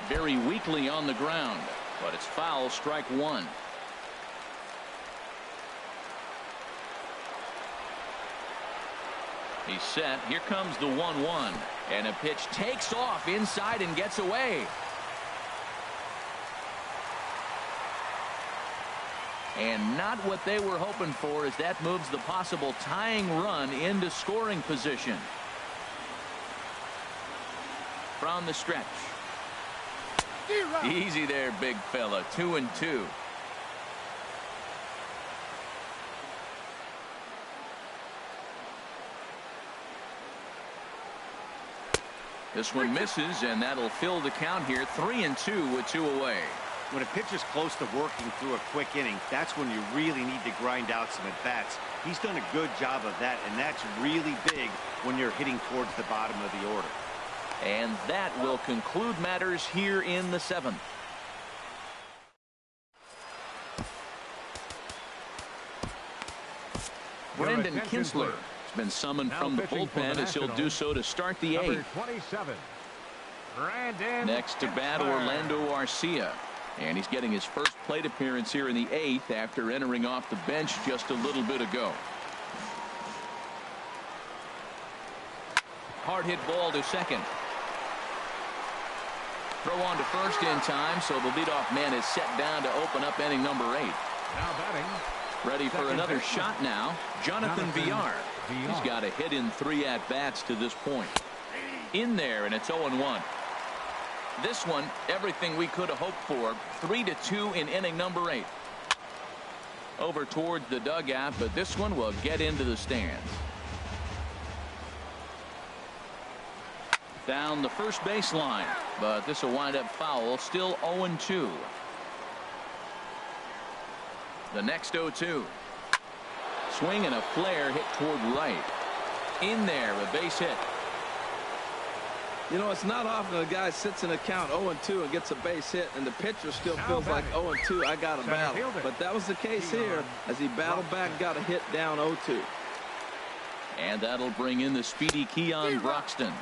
Very weakly on the ground, but it's foul, strike 1. He's set. Here comes the 1-1. And a pitch takes off inside and gets away. And not what they were hoping for as that moves the possible tying run into scoring position. From the stretch. Easy there, big fella. 2-2. This one misses, and that'll fill the count here. 3-2 with 2 away. When a pitcher's close to working through a quick inning, that's when you really need to grind out some at-bats. He's done a good job of that, and that's really big when you're hitting towards the bottom of the order. And that will conclude matters here in the 7th. Brendan Kinsler has been summoned from the bullpen as he'll do so to start the 8th. 27, Next to bat, Orlando Arcia. And he's getting his first plate appearance here in the 8th after entering off the bench just a little bit ago. Hard hit ball to second. Throw on to first in time, so the leadoff man is set down to open up inning number 8. Now batting. Ready for another shot now. Jonathan Villar. He's got a hit in 3 at-bats to this point. In there, and it's 0-1. This one, everything we could have hoped for. 3-2 in inning number 8. Over towards the dugout, but this one will get into the stands. Down the first baseline, but this will wind up foul. Still 0-2. The next 0-2. Swing and a flare hit toward right. In there, a base hit. You know, it's not often a guy sits in a count 0-2 and gets a base hit, and the pitcher still feels like 0-2. I got to battle. But that was the case here as he battled back, got a hit down 0-2. And that'll bring in the speedy Keon Broxton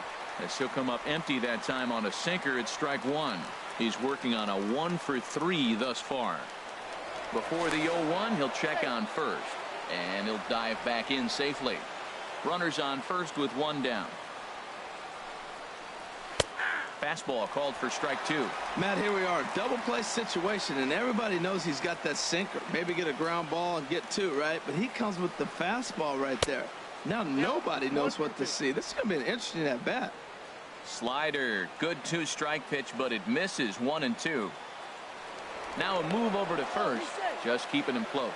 as he'll come up empty that time on a sinker at strike 1. He's working on a 1-for-3 thus far. Before the 0-1, he'll check on first, and he'll dive back in safely. Runners on first with 1 down. Fastball called for strike 2. Matt, here we are, double play situation, and everybody knows he's got that sinker. Maybe get a ground ball and get 2, right? But he comes with the fastball right there. Now nobody knows what to see. This is going to be an interesting at bat. Slider, good 2-strike pitch, but it misses. 1-2. Now a move over to first, just keeping him close.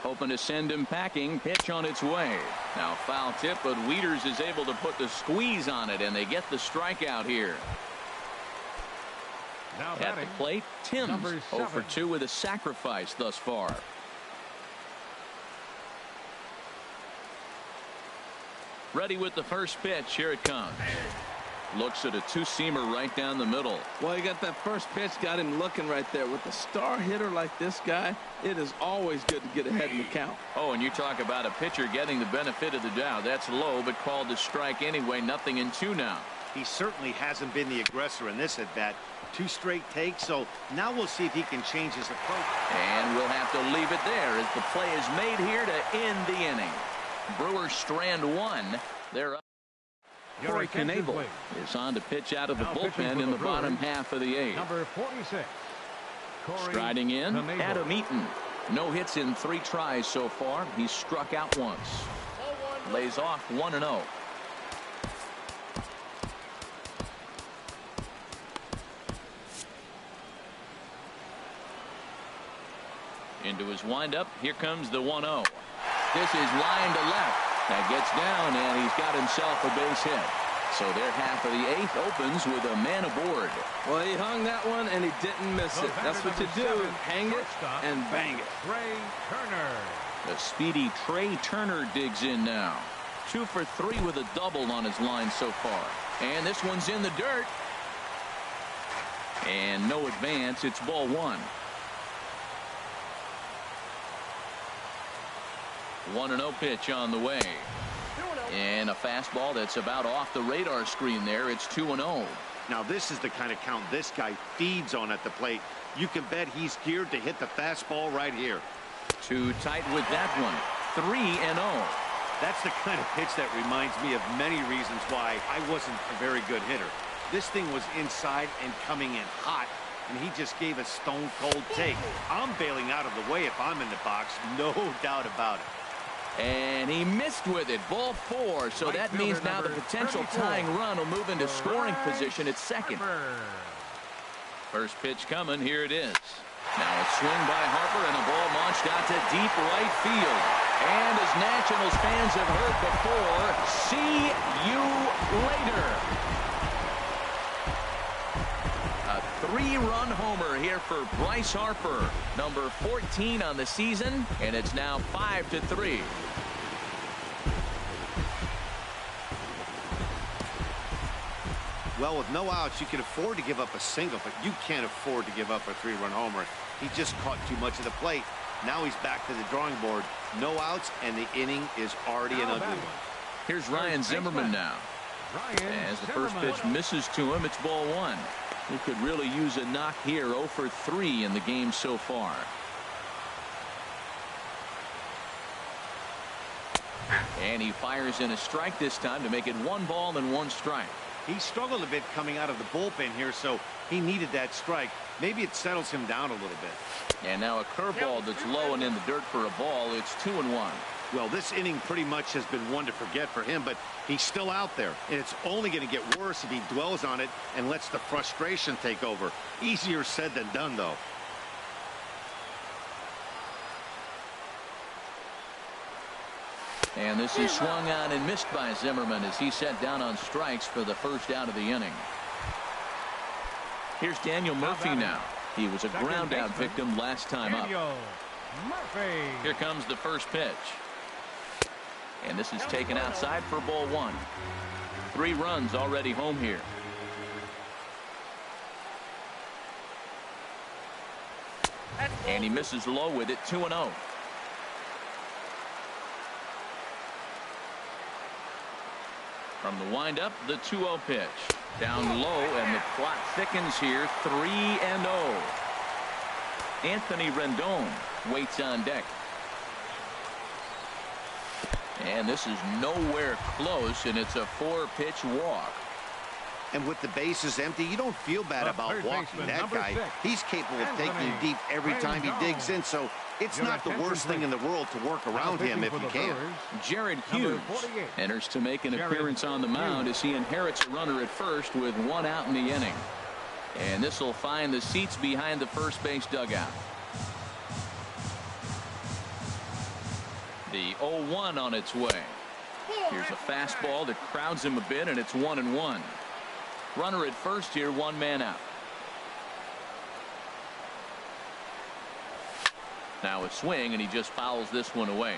Hoping to send him packing. Pitch on its way. Now foul tip, but Wieters is able to put the squeeze on it, and they get the strikeout here. Now at the plate, Timms, 0 for 2 with a sacrifice thus far. Ready with the first pitch. Here it comes. Looks at a two-seamer right down the middle. Well, you got that first pitch, got him looking right there. With a star hitter like this guy, it is always good to get ahead in the count. Oh, and you talk about a pitcher getting the benefit of the doubt. That's low, but called to strike anyway. 0-2 now. He certainly hasn't been the aggressor in this at-bat. 2 straight takes, so now we'll see if he can change his approach. And we'll have to leave it there as the play is made here to end the inning. Brewers strand 1. They're up. Corey Knebel is on to pitch out of the bullpen in the bottom half of the 8th. Number 46. Striding in, Adam Eaton. No hits in 3 tries so far. He's struck out once. Lays off 1-0. Into his windup. Here comes the 1-0. This is line to left. That gets down, and he's got himself a base hit. So their half of the 8th opens with a man aboard. Well, he hung that one, and he didn't miss it. That's what you do. Hang it and bang it. Trey Turner. The speedy Trey Turner digs in now. 2 for 3 with a double on his line so far. And this one's in the dirt. And no advance. It's ball 1. 1-0 pitch on the way. And a fastball that's about off the radar screen there. It's 2-0. Now this is the kind of count this guy feeds on at the plate. You can bet he's geared to hit the fastball right here. Too tight with that one. 3-0. That's the kind of pitch that reminds me of many reasons why I wasn't a very good hitter. This thing was inside and coming in hot, and he just gave a stone cold take. I'm bailing out of the way if I'm in the box, no doubt about it. And he missed with it. Ball 4. So that means now the potential tying run will move into scoring position at second. First pitch coming. Here it is. Now a swing by Harper and a ball launched out to deep right field. And as Nationals fans have heard before, see you later. A 3-run homer here for Bryce Harper, number 14 on the season, and it's now 5-3. Well, with no outs, you can afford to give up a single, but you can't afford to give up a 3-run homer. He just caught too much of the plate. Now he's back to the drawing board. No outs, and the inning is already an ugly one. Here's Ryan Zimmerman now. As the first pitch misses to him, it's ball 1. He could really use a knock here. 0 for 3 in the game so far. And he fires in a strike this time to make it 1 ball and 1 strike. He struggled a bit coming out of the bullpen here, so he needed that strike. Maybe it settles him down a little bit. And now a curveball that's low and in the dirt for a ball. It's 2-1. Well, this inning pretty much has been one to forget for him, but he's still out there, and it's only going to get worse if he dwells on it and lets the frustration take over. Easier said than done, though. And this is swung on and missed by Zimmerman as he set down on strikes for the first out of the inning. Here's Daniel Murphy now. He was a ground out victim last time up. Here comes the first pitch. And this is taken outside for ball 1. 3 runs already home here. And he misses low with it. 2-0. From the windup, the 2-0 pitch. Down low, and the clock thickens here. 3-0. Anthony Rendon waits on deck. And this is nowhere close, and it's a 4-pitch walk. And with the bases empty, you don't feel bad about walking that guy. He's capable of taking you deep every time he digs in, so it's not the worst thing in the world to work around him if you can. Jared Hughes enters to make an appearance on the mound as he inherits a runner at first with 1 out in the inning. And this will find the seats behind the first base dugout. The 0-1 on its way. Here's a fastball that crowds him a bit, and it's 1-1. Runner at first here, one man out. Now a swing, and he just fouls this one away.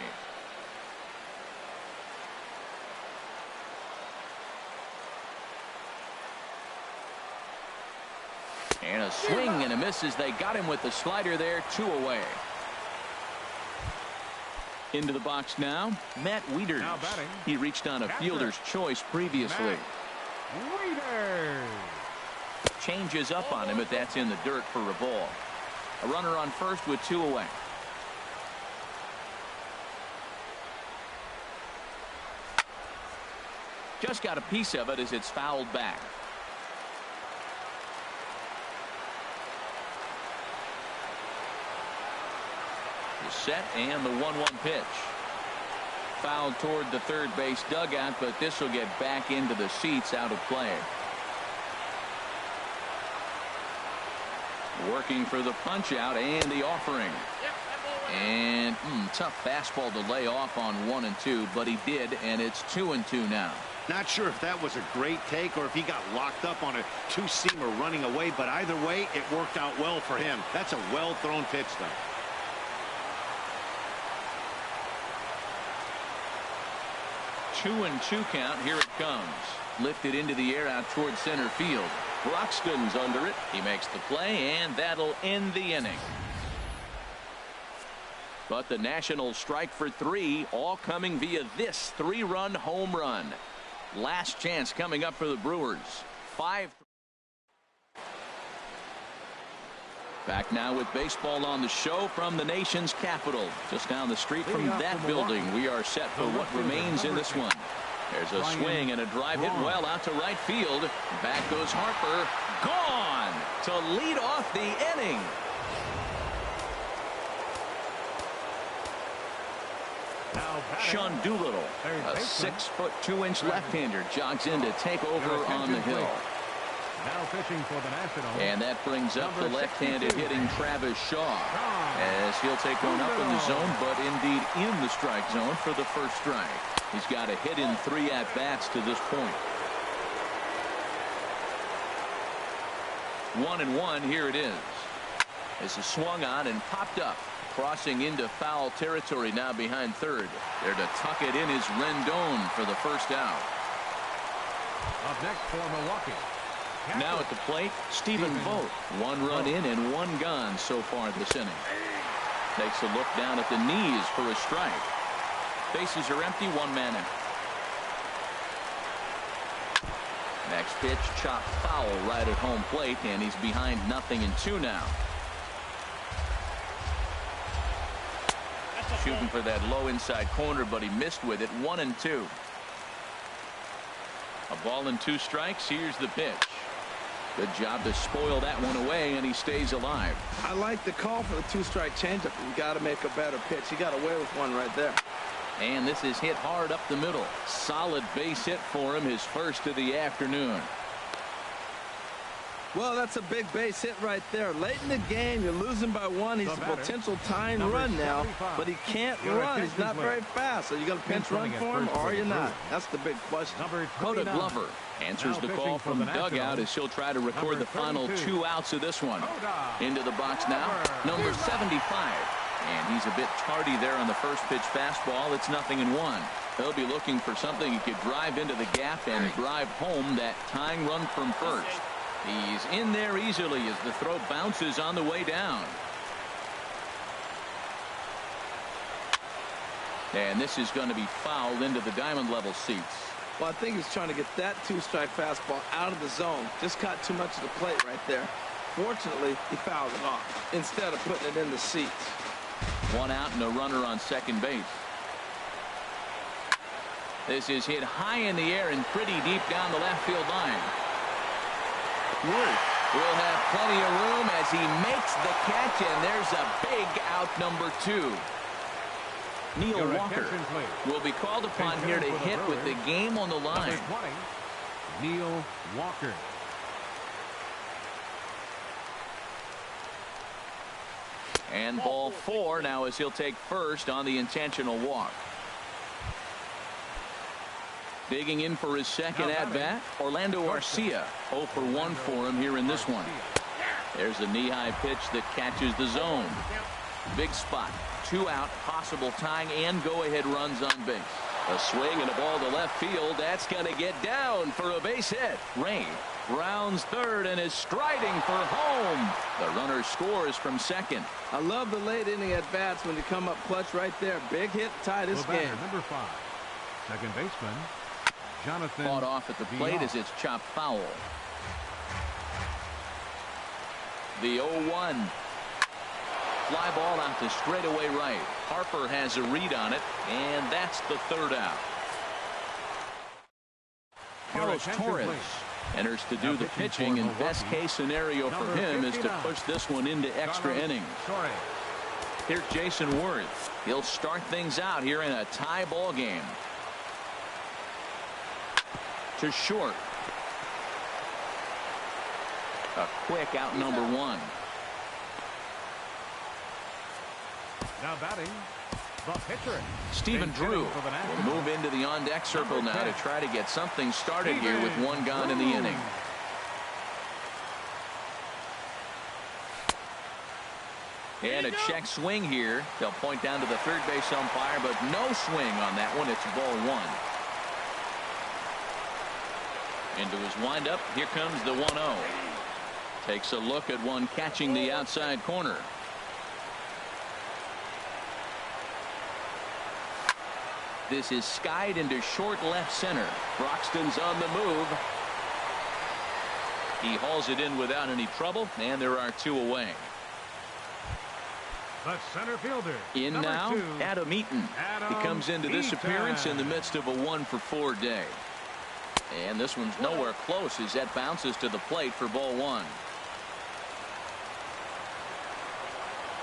And a swing and a miss as they got him with the slider there. 2 away. Into the box now, Matt Wieters. He reached on a fielder's choice previously. Changes up on him, but that's in the dirt for a ball. A runner on first with 2 away. Just got a piece of it as it's fouled back. The set and the 1-1 pitch. Fouled toward the third base dugout, but this will get back into the seats, out of play. Working for the punch out and the offering. And tough fastball to lay off on 1 and 2, but he did, and it's 2 and 2 now. Not sure if that was a great take or if he got locked up on a two-seamer running away, but either way, it worked out well for him. That's a well-thrown pitch, though. 2-2 count. Here it comes. Lifted into the air out towards center field. Broxton's under it. He makes the play, and that'll end the inning. But the Nationals strike for 3, all coming via this 3-run home run. Last chance coming up for the Brewers. 5. Back now with baseball on the show from the nation's capital. Just down the street from that building, we are set for what remains in this one. There's a swing and a drive hit well out to right field. Back goes Harper. Gone to lead off the inning. Sean Doolittle, a 6-foot 2-inch left-hander, jogs in to take over on the hill. Now pitching for the Nationals. And that brings up the left-handed hitting Travis Shaw, as he'll take one up in the zone, but indeed in the strike zone for the first strike. He's got a hit in 3 at-bats to this point. 1-1. Here it is. This is swung on and popped up. Crossing into foul territory now behind third. There to tuck it in is Rendon for the first out. Up next for Milwaukee. Now at the plate, Stephen Vogt. 1 run in and 1 gone so far this inning. Takes a look down at the knees for a strike. Bases are empty, 1 man out. Next pitch, chopped foul right at home plate, and he's behind 0-2 now. Shooting for that low inside corner, but he missed with it. 1-2. A ball and 2 strikes. Here's the pitch. Good job to spoil that one away, and he stays alive. I like the call for the 2-strike changeup. You got to make a better pitch. He got away with one right there. And this is hit hard up the middle. Solid base hit for him, his first of the afternoon. Well, that's a big base hit right there. Late in the game, you're losing by 1. He's a potential tying run now, but he can't run. He's not very fast. So you got to pinch run for him, or you're not. That's the big question. Coda Glover answers the call from dugout as he'll try to record the final 2 outs of this one. Into the box now, number 75. And he's a bit tardy there on the first pitch fastball. It's 0-1. They'll be looking for something he could drive into the gap and drive home that tying run from first. He's in there easily as the throw bounces on the way down. And this is going to be fouled into the diamond level seats. Well, I think he's trying to get that 2-strike fastball out of the zone. Just caught too much of the plate right there. Fortunately, he fouled it off instead of putting it in the seats. 1 out and a runner on second base. This is hit high in the air and pretty deep down the left field line. Will have plenty of room as he makes the catch, and there's a big out, number 2. Neil Walker will be called upon here to hit with the game on the line. Neil Walker. And ball 4 now as he'll take first on the intentional walk. Digging in for his second at-bat, Orlando Arcia. 0 for 1 for him here in this one. There's a knee-high pitch that catches the zone. Big spot. 2 out, possible tying and go-ahead runs on base. A swing and a ball to left field. That's going to get down for a base hit. Ray rounds third and is striding for home. The runner scores from second. I love the late inning at-bats when you come up clutch right there. Big hit, tie this game. Number 5, second baseman, Jonathan. Fought off at the plate as it's chopped foul. The 0-1. Fly ball out to straightaway right. Harper has a read on it, and that's the third out. Carlos Torres enters to do the pitching, and best case scenario for him is to push this one into extra innings. Here's Jason Worth. He'll start things out here in a tie ball game. To short. A quick out number 1. Now batting, the pitcher. Stephen Drew will move into the on-deck circle now to try to get something started here with 1 gone in the inning. And a check swing here. They'll point down to the third base umpire, but no swing on that one. It's ball 1. Into his windup. Here comes the 1-0. Takes a look at one catching the outside corner. This is skied into short left center. Broxton's on the move. He hauls it in without any trouble, and there are 2 away. The center fielder. In now, 2, Adam Eaton. He comes into this appearance in the midst of a 1-for-4 day. And this one's nowhere close as that bounces to the plate for ball 1.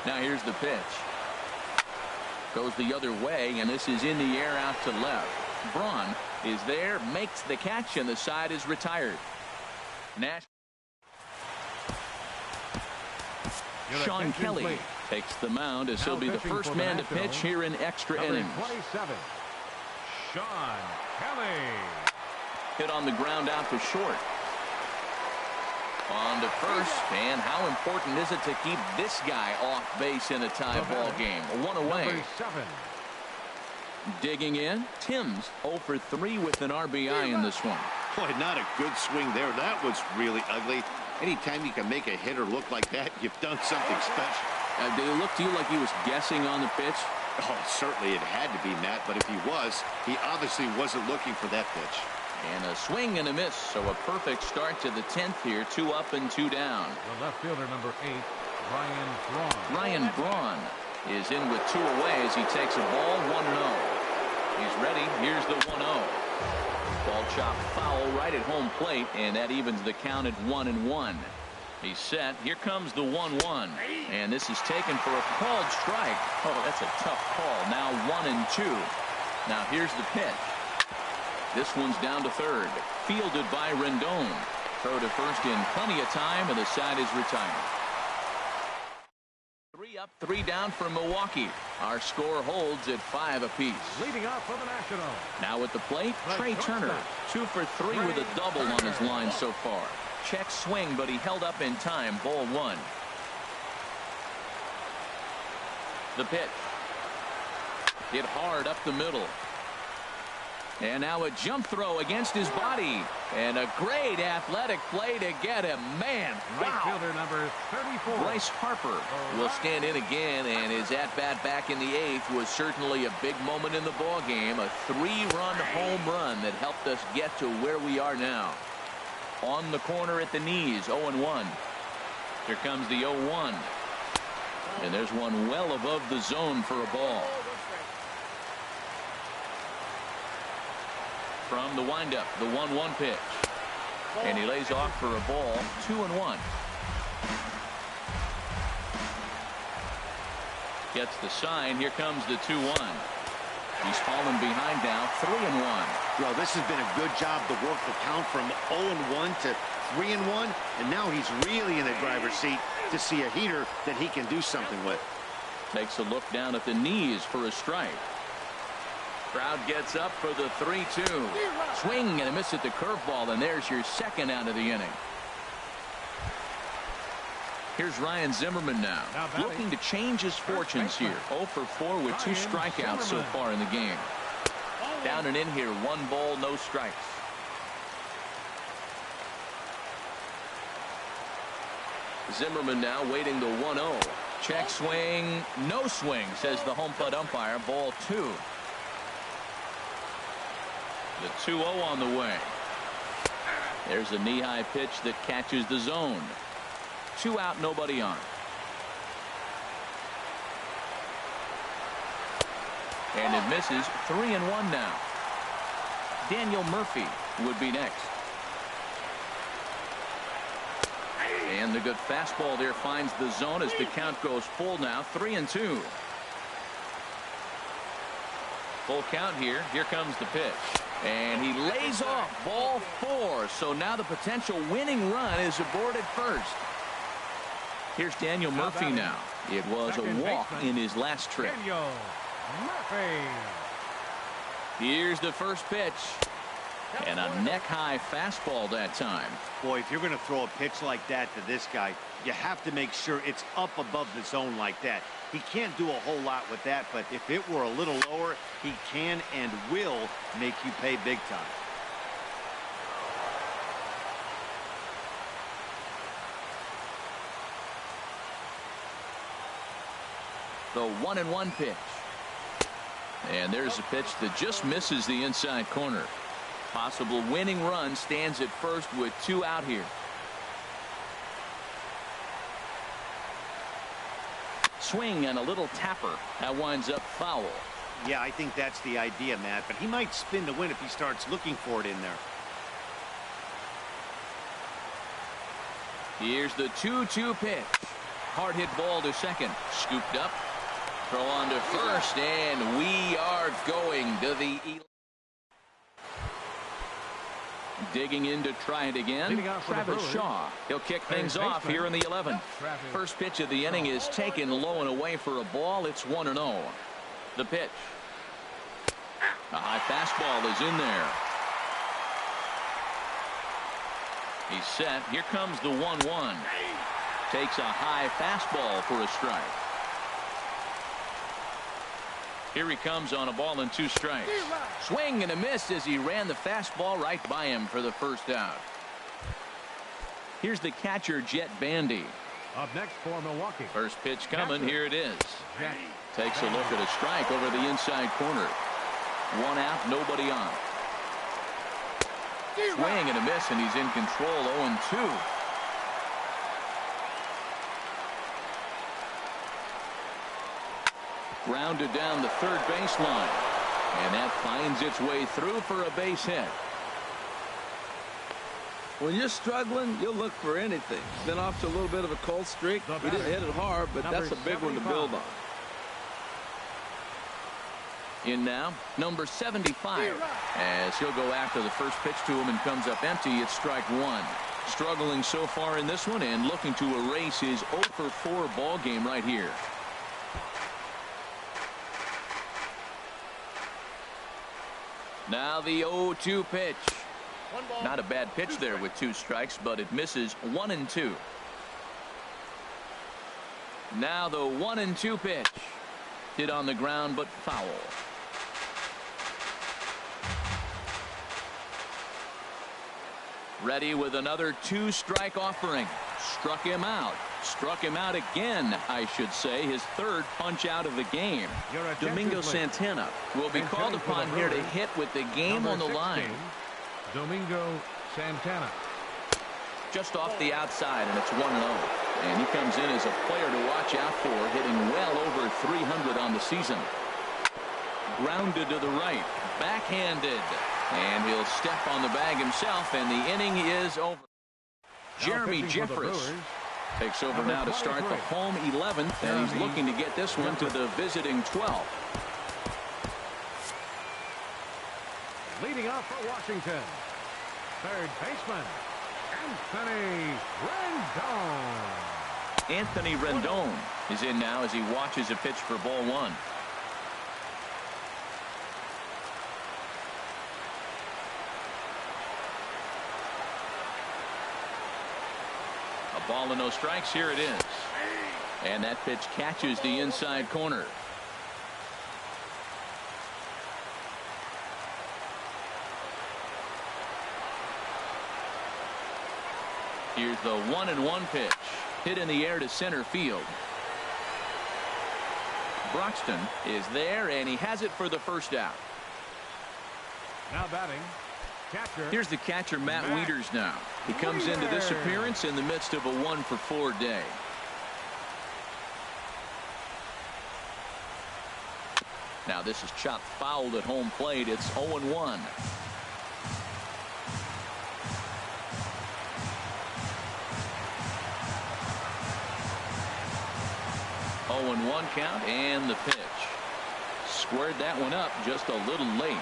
Now here's the pitch. Goes the other way, and this is in the air out to left. Braun is there, makes the catch, and the side is retired. Sean Kelly takes the mound as he'll be the first man to pitch here in extra innings. 27, Sean Kelly. Hit on the ground out to short. On to first, and how important is it to keep this guy off base in a tie ball game? 1 away. Number 7. Digging in, Timms 0 for 3 with an RBI in this one. Boy, not a good swing there. That was really ugly. Anytime you can make a hitter look like that, you've done something special. Did it look to you like he was guessing on the pitch? Oh, certainly it had to be, Matt, but if he was, he obviously wasn't looking for that pitch. And a swing and a miss, so a perfect start to the 10th here. 2 up and 2 down. The left fielder, number 8, Ryan Braun. Ryan Braun is in with 2 away as he takes a ball 1-0. He's ready. Here's the 1-0. Ball chopped foul right at home plate, and that evens the count at 1-1. He's set. Here comes the 1-1, and this is taken for a called strike. Oh, that's a tough call. Now 1-2. Now here's the pitch. This one's down to third. Fielded by Rendon. Throw to first in plenty of time, and the side is retired. 3 up, 3 down for Milwaukee. Our score holds at 5 apiece. Leading off for the Nationals. Now at the plate, Trey Turner. 2 for 3 with a double on his line so far. Check swing, but he held up in time. Ball 1. The pitch. Hit hard up the middle. And now a jump throw against his body. And a great athletic play to get him. Man, wow. Right fielder number 34. Bryce Harper will stand in again, and his at-bat back in the 8th was certainly a big moment in the ball game. A 3-run home run that helped us get to where we are now. On the corner at the knees, 0-1. Here comes the 0-1. And there's one well above the zone for a ball. From the windup, the 1-1 pitch. And he lays off for a ball, 2-1. Gets the sign. Here comes the 2-1. He's fallen behind now, 3-1. Well, this has been a good job to work the count from 0-1 to 3-1, and now he's really in the driver's seat. to see a heater that he can do something with. Takes a look down at the knees for a strike. Crowd gets up for the 3-2. Swing and a miss at the curveball, and there's your second out of the inning. Here's Ryan Zimmerman now, looking to change his fortunes here. 0 for 4 with 2 strikeouts so far in the game. Down and in here, 1 ball, no strikes. Zimmerman now waiting the 1-0. Check swing, no swing, says the home plate umpire. Ball 2. The 2-0 on the way. There's a knee-high pitch that catches the zone. 2 out, nobody on. And it misses. 3-1 now. Daniel Murphy would be next. And the good fastball there finds the zone as the count goes full now. 3-2. Full count here. Here comes the pitch. And he lays off. Ball 4. So now the potential winning run is aboard at first. Here's Daniel Murphy now. It was a walk in his last trip. Daniel Murphy. Here's the first pitch. And a neck-high fastball that time. Boy, if you're going to throw a pitch like that to this guy, you have to make sure it's up above the zone like that. He can't do a whole lot with that, but if it were a little lower, he can and will make you pay big time. The 1-1 pitch. And there's a pitch that just misses the inside corner. Possible winning run stands at first with 2 out here. Swing and a little tapper. That winds up foul. Yeah, I think that's the idea, Matt, but he might spin to win if he starts looking for it in there. Here's the 2-2 pitch. Hard hit ball to second. Scooped up. Throw on to first, and we are going to the... Digging in to try it again. Travis Shaw. He'll kick things off here in the 11th. First pitch of the inning is taken low and away for a ball. It's 1-0. The pitch. A high fastball is in there. He's set. Here comes the 1-1. Takes a high fastball for a strike. Here he comes on a ball and 2 strikes. Swing and a miss as he ran the fastball right by him for the first out. Here's the catcher, Jet Bandy. Up next for Milwaukee. First pitch coming. Here it is. Jet Takes a look at a strike over the inside corner. 1 out, nobody on. Swing and a miss, and he's in control. 0-2. Grounded down the third baseline. And that finds its way through for a base hit. When you're struggling, you'll look for anything. Been off to a little bit of a cold streak. We didn't hit it hard, but that's a big one to build on. In now, number 75. As he'll go after the first pitch to him and comes up empty, it's strike 1. Struggling so far in this one and looking to erase his 0 for 4 ball game right here. Now the 0-2 pitch. Not a bad pitch there with 2 strikes, but it misses. 1-2. Now the 1-2 pitch. Hit on the ground, but foul. Ready with another 2-strike offering. Struck him out. Struck him out again, I should say. His 3rd punch out of the game. Domingo Santana will be called upon here to hit with the game on the line. Domingo Santana. Just off the outside, and it's 1-0. And he comes in as a player to watch out for, hitting well over 300 on the season. Grounded to the right. Backhanded. And he'll step on the bag himself, and the inning is over. Jeremy Jeffress takes over now to start the home 11th, and he's looking to get this one to the visiting 12th. Leading off for Washington, third baseman, Anthony Rendon. Anthony Rendon is in now as he watches a pitch for ball one. A ball and no strikes. Here it is. And that pitch catches the inside corner. Here's the 1-1 pitch. Hit in the air to center field. Broxton is there, and he has it for the first out. Now batting, catcher. Here's the catcher, Matt Wieters now. He comes into this appearance in the midst of a 1-for-4 day. Now this is chopped foul at home plate. It's 0-1. 0-1 count, and the pitch. Squared that one up just a little late.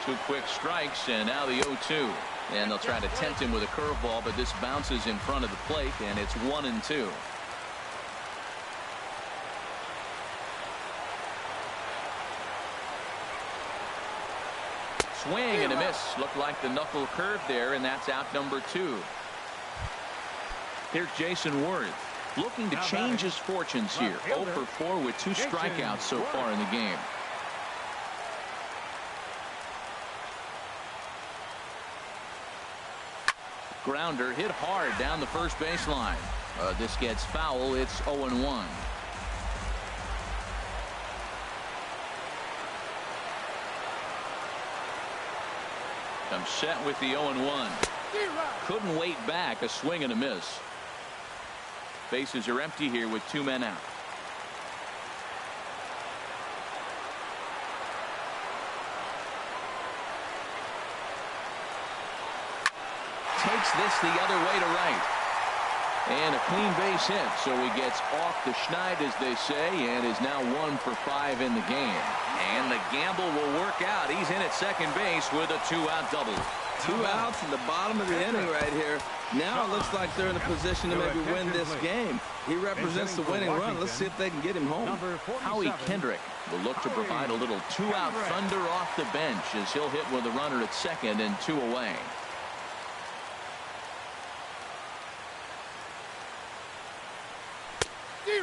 Two quick strikes, and now the 0-2. And they'll try to tempt him with a curveball, but this bounces in front of the plate, and it's 1-2. Swing and a miss. Looked like the knuckle curve there, and that's out number 2. Here's Jason Worth looking to change his fortunes here. 0-for-4 with 2 strikeouts so far in the game. Grounder hit hard down the first baseline. This gets foul. It's 0-1. I'm set with the 0-1. Couldn't wait back. A swing and a miss. Bases are empty here with 2 men out. Takes this the other way to right. And a clean base hit, so he gets off the schneid, as they say, and is now 1-for-5 in the game. And the gamble will work out. He's in at second base with a 2-out double. 2 outs in the bottom of the inning right here. Now it looks like they're in a position to maybe win this game. He represents the winning run. Let's see if they can get him home. Howie Kendrick will look to provide a little 2-out thunder off the bench as he'll hit with a runner at second and 2 away.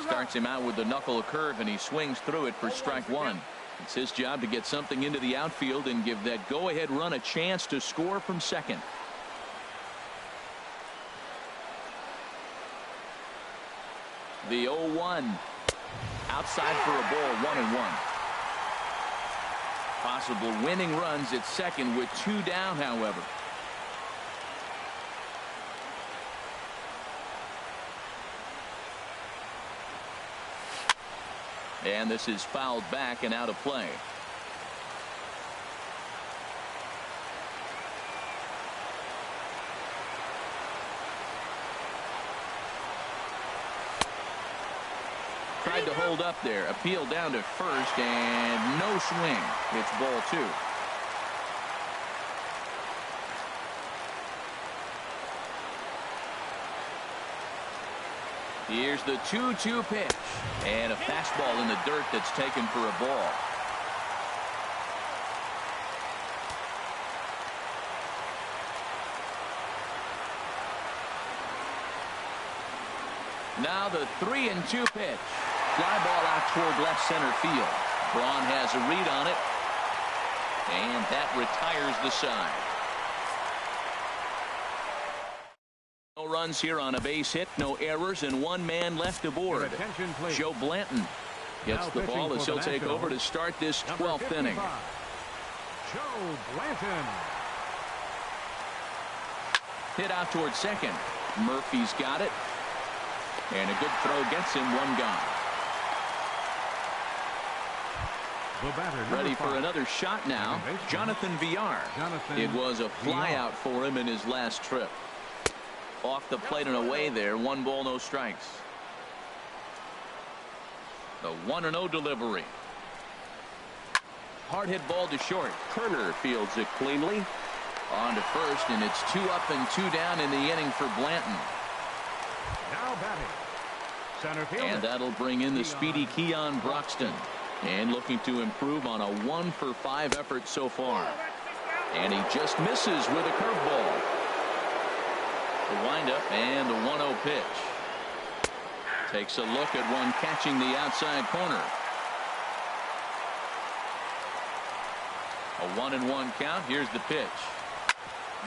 Starts him out with the knuckle curve, and he swings through it for strike 1. It's his job to get something into the outfield and give that go-ahead run a chance to score from second. The 0-1. Outside for a ball, 1-1. Possible winning runs at second with 2 down, however. And this is fouled back and out of play. Tried to hold up there. Appeal down to first, and no swing. It's ball 2. Here's the 2-2 pitch, and a fastball in the dirt that's taken for a ball. Now the 3-2 pitch. Fly ball out toward left center field. Braun has a read on it, and that retires the side. No runs here on a base hit, no errors, and 1 man left aboard. Joe Blanton gets the ball as he'll take over to start this 12th inning. Joe Blanton. Hit out towards second. Murphy's got it, and a good throw gets him 1 gone. Ready for another shot now. Jonathan Villar. It was a fly out for him in his last trip. Off the plate and away there. 1 ball, no strikes. The 1-0 delivery. Hard hit ball to short. Turner fields it cleanly. On to first, and it's 2 up and 2 down in the inning for Blanton. Now batting, center fielder. And that'll bring in the speedy Keon Broxton. And looking to improve on a 1-for-5 effort so far. And he just misses with a curveball. The windup and the 1-0 pitch. Takes a look at one catching the outside corner. A 1-1 count. Here's the pitch.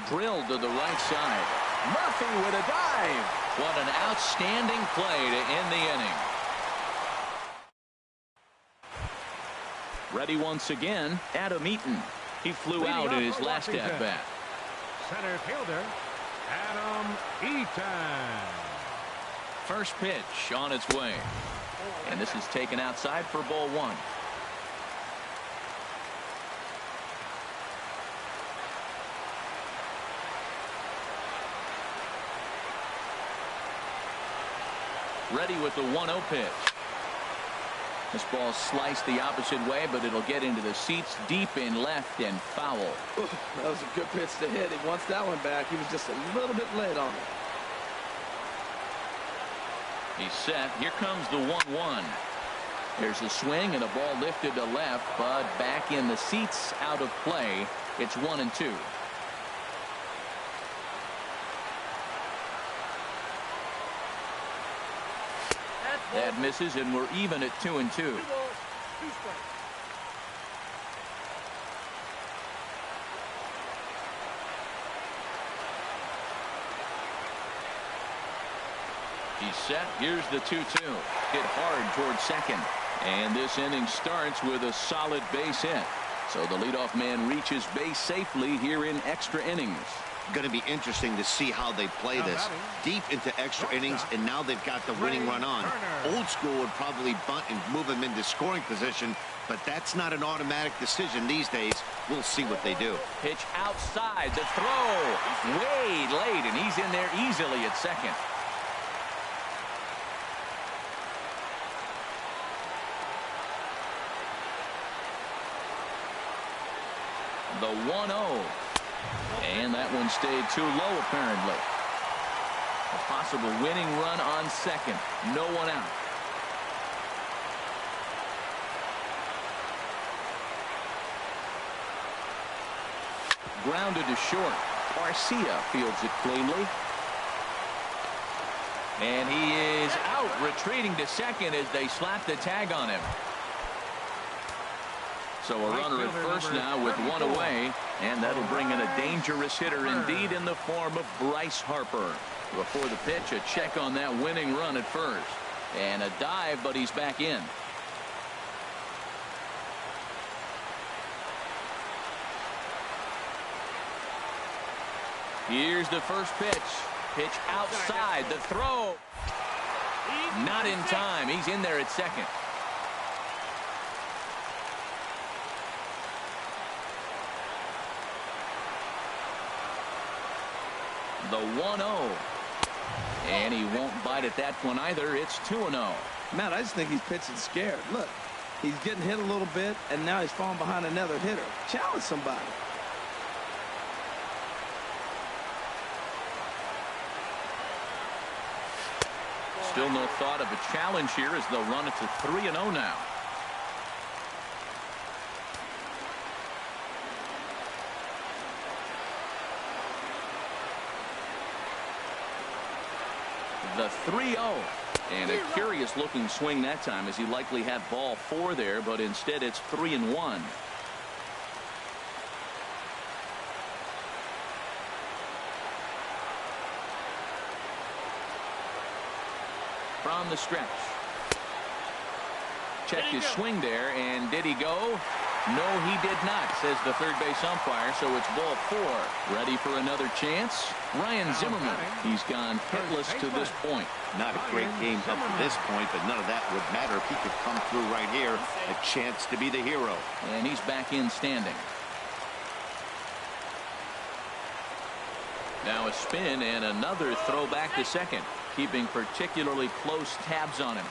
Drilled to the right side. Murphy with a dive. What an outstanding play to end the inning. Ready once again, Adam Eaton. He flew out in his last at-bat. Center fielder, Adam Eaton. First pitch on its way. And this is taken outside for ball 1. Ready with the 1-0 pitch. This ball sliced the opposite way, but it'll get into the seats deep in left and foul. Ooh, that was a good pitch to hit. He wants that one back. He was just a little bit late on it. He's set. Here comes the 1-1. There's a swing and a ball lifted to left, but back in the seats, out of play. It's 1-2. That misses, and we're even at 2-2. He's set. Here's the 2-2. Hit hard towards second. And this inning starts with a solid base hit. So the leadoff man reaches base safely here in extra innings. Going to be interesting to see how they play this. Deep into extra innings, and now they've got the winning run on. Old school would probably bunt and move him into scoring position, but that's not an automatic decision these days. We'll see what they do. Pitch outside. The throw way late, and he's in there easily at second. The 1-0. And that one stayed too low, apparently. A possible winning run on second. No one out. Grounded to short. Garcia fields it cleanly. And he is out, retreating to second as they slap the tag on him. So a runner at first now with 1 away, and that'll bring in a dangerous hitter indeed in the form of Bryce Harper. Before the pitch, a check on that winning run at first. And a dive, but he's back in. Here's the first pitch. Pitch outside. The throw. Not in time. He's in there at second. The 1-0. And he won't bite at that one either. It's 2-0. Matt, I just think he's pitching scared. Look, he's getting hit a little bit, and now he's falling behind another hitter. Challenge somebody. Still no thought of a challenge here as they'll run it to 3-0 now. The 3-0. And a curious looking swing that time, as he likely had ball 4 there, but instead it's 3-1. From the stretch. Checked his swing there, and did he go? No, he did not, says the third base umpire, so it's ball 4. Ready for another chance? Ryan Zimmerman. He's gone hitless to this point. Not a great game up to this point, but none of that would matter if he could come through right here. A chance to be the hero. And he's back in standing. Now a spin and another throw back to second, keeping particularly close tabs on him.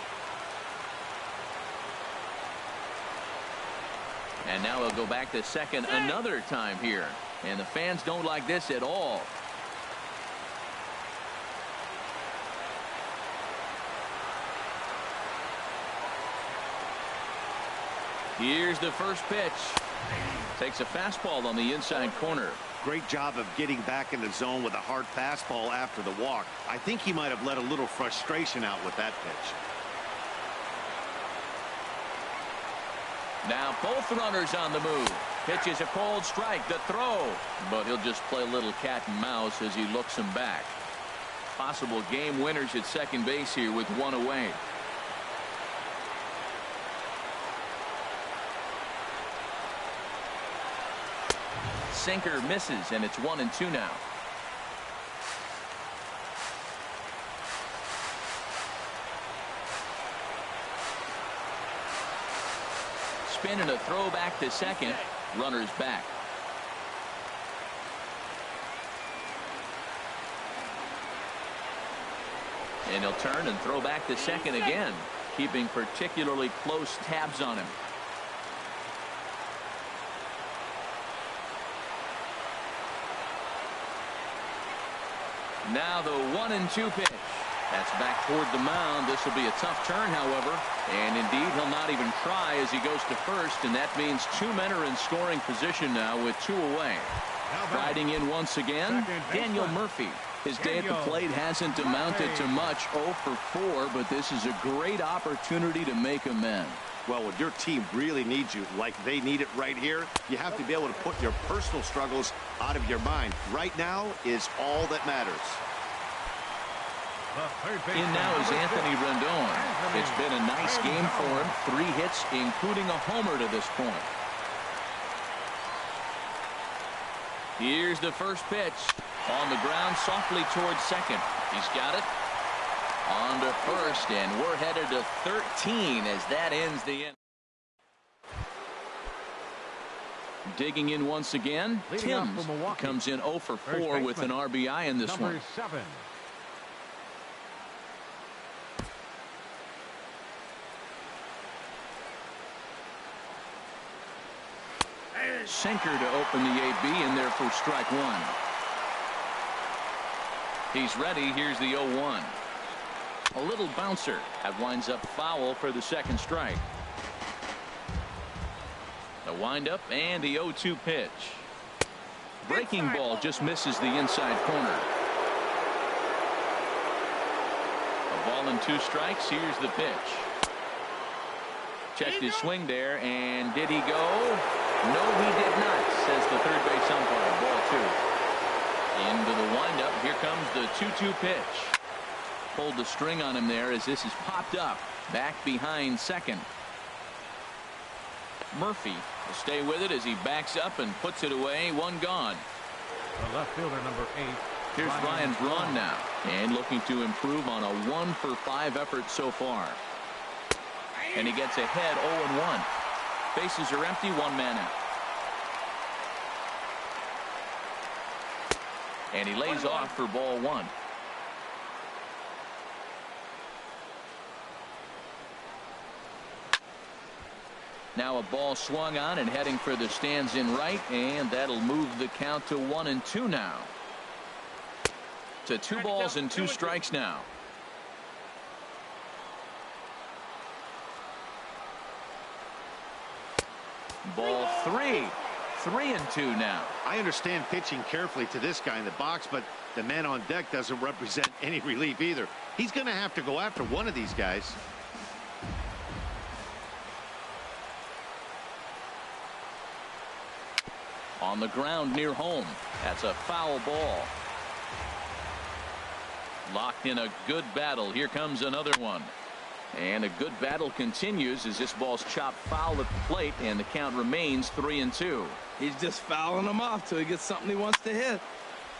And now he'll go back to second another time here. And the fans don't like this at all. Here's the first pitch. Takes a fastball on the inside corner. Great job of getting back in the zone with a hard fastball after the walk. I think he might have let a little frustration out with that pitch. Now both runners on the move. Pitch is a cold strike. The throw. But he'll just play a little cat and mouse as he looks him back. Possible game winners at second base here with one away. Sinker misses, and it's 1-2 now. Spin and a throw back to second. Runners back. And he'll turn and throw back to second again, keeping particularly close tabs on him. Now the 1-2 pitch. That's back toward the mound. This will be a tough turn, however. And indeed, he'll not even try as he goes to first. And that means two men are in scoring position now with two away. Riding in once again, Daniel Murphy. His day at the plate hasn't amounted to much, 0 for 4, but this is a great opportunity to make amends. Well, when your team really needs you, like they need it right here, you have to be able to put your personal struggles out of your mind. Right now is all that matters. In now is Anthony Rendon. It's been a nice game for him. 3 hits, including a homer to this point. Here's the first pitch. On the ground, softly towards second. He's got it. On to first, and we're headed to 13 as that ends the inning. Digging in once again, Timms comes in 0 for 4 with an RBI in this one. 7. Sinker to open the AB in there for strike one. He's ready. Here's the 0-1. A little bouncer. That winds up foul for the second strike. The windup and the 0-2 pitch. Breaking ball just misses the inside corner. A ball and 2 strikes. Here's the pitch. Checked his swing there, and did he go? No, he did not, says the third base umpire. Ball 2. Into the windup. Here comes the 2-2 pitch. Pulled the string on him there as this is popped up. Back behind second. Murphy will stay with it as he backs up and puts it away. One gone. The left fielder, number 8. Here's Ryan Braun now, and looking to improve on a 1 for 5 effort so far. And he gets ahead 0-1. Bases are empty, 1 man out. And he lays off for ball 1. Now a ball swung on and heading for the stands in right, and that'll move the count to 1-2 now. To 2 balls and 2 strikes now. Ball 3. 3-2 now. I understand pitching carefully to this guy in the box, but the man on deck doesn't represent any relief either. He's going to have to go after one of these guys. On the ground near home. That's a foul ball. Locked in a good battle. Here comes another one. And a good battle continues as this ball's chopped foul at the plate, and the count remains 3-2. He's just fouling him off till he gets something he wants to hit.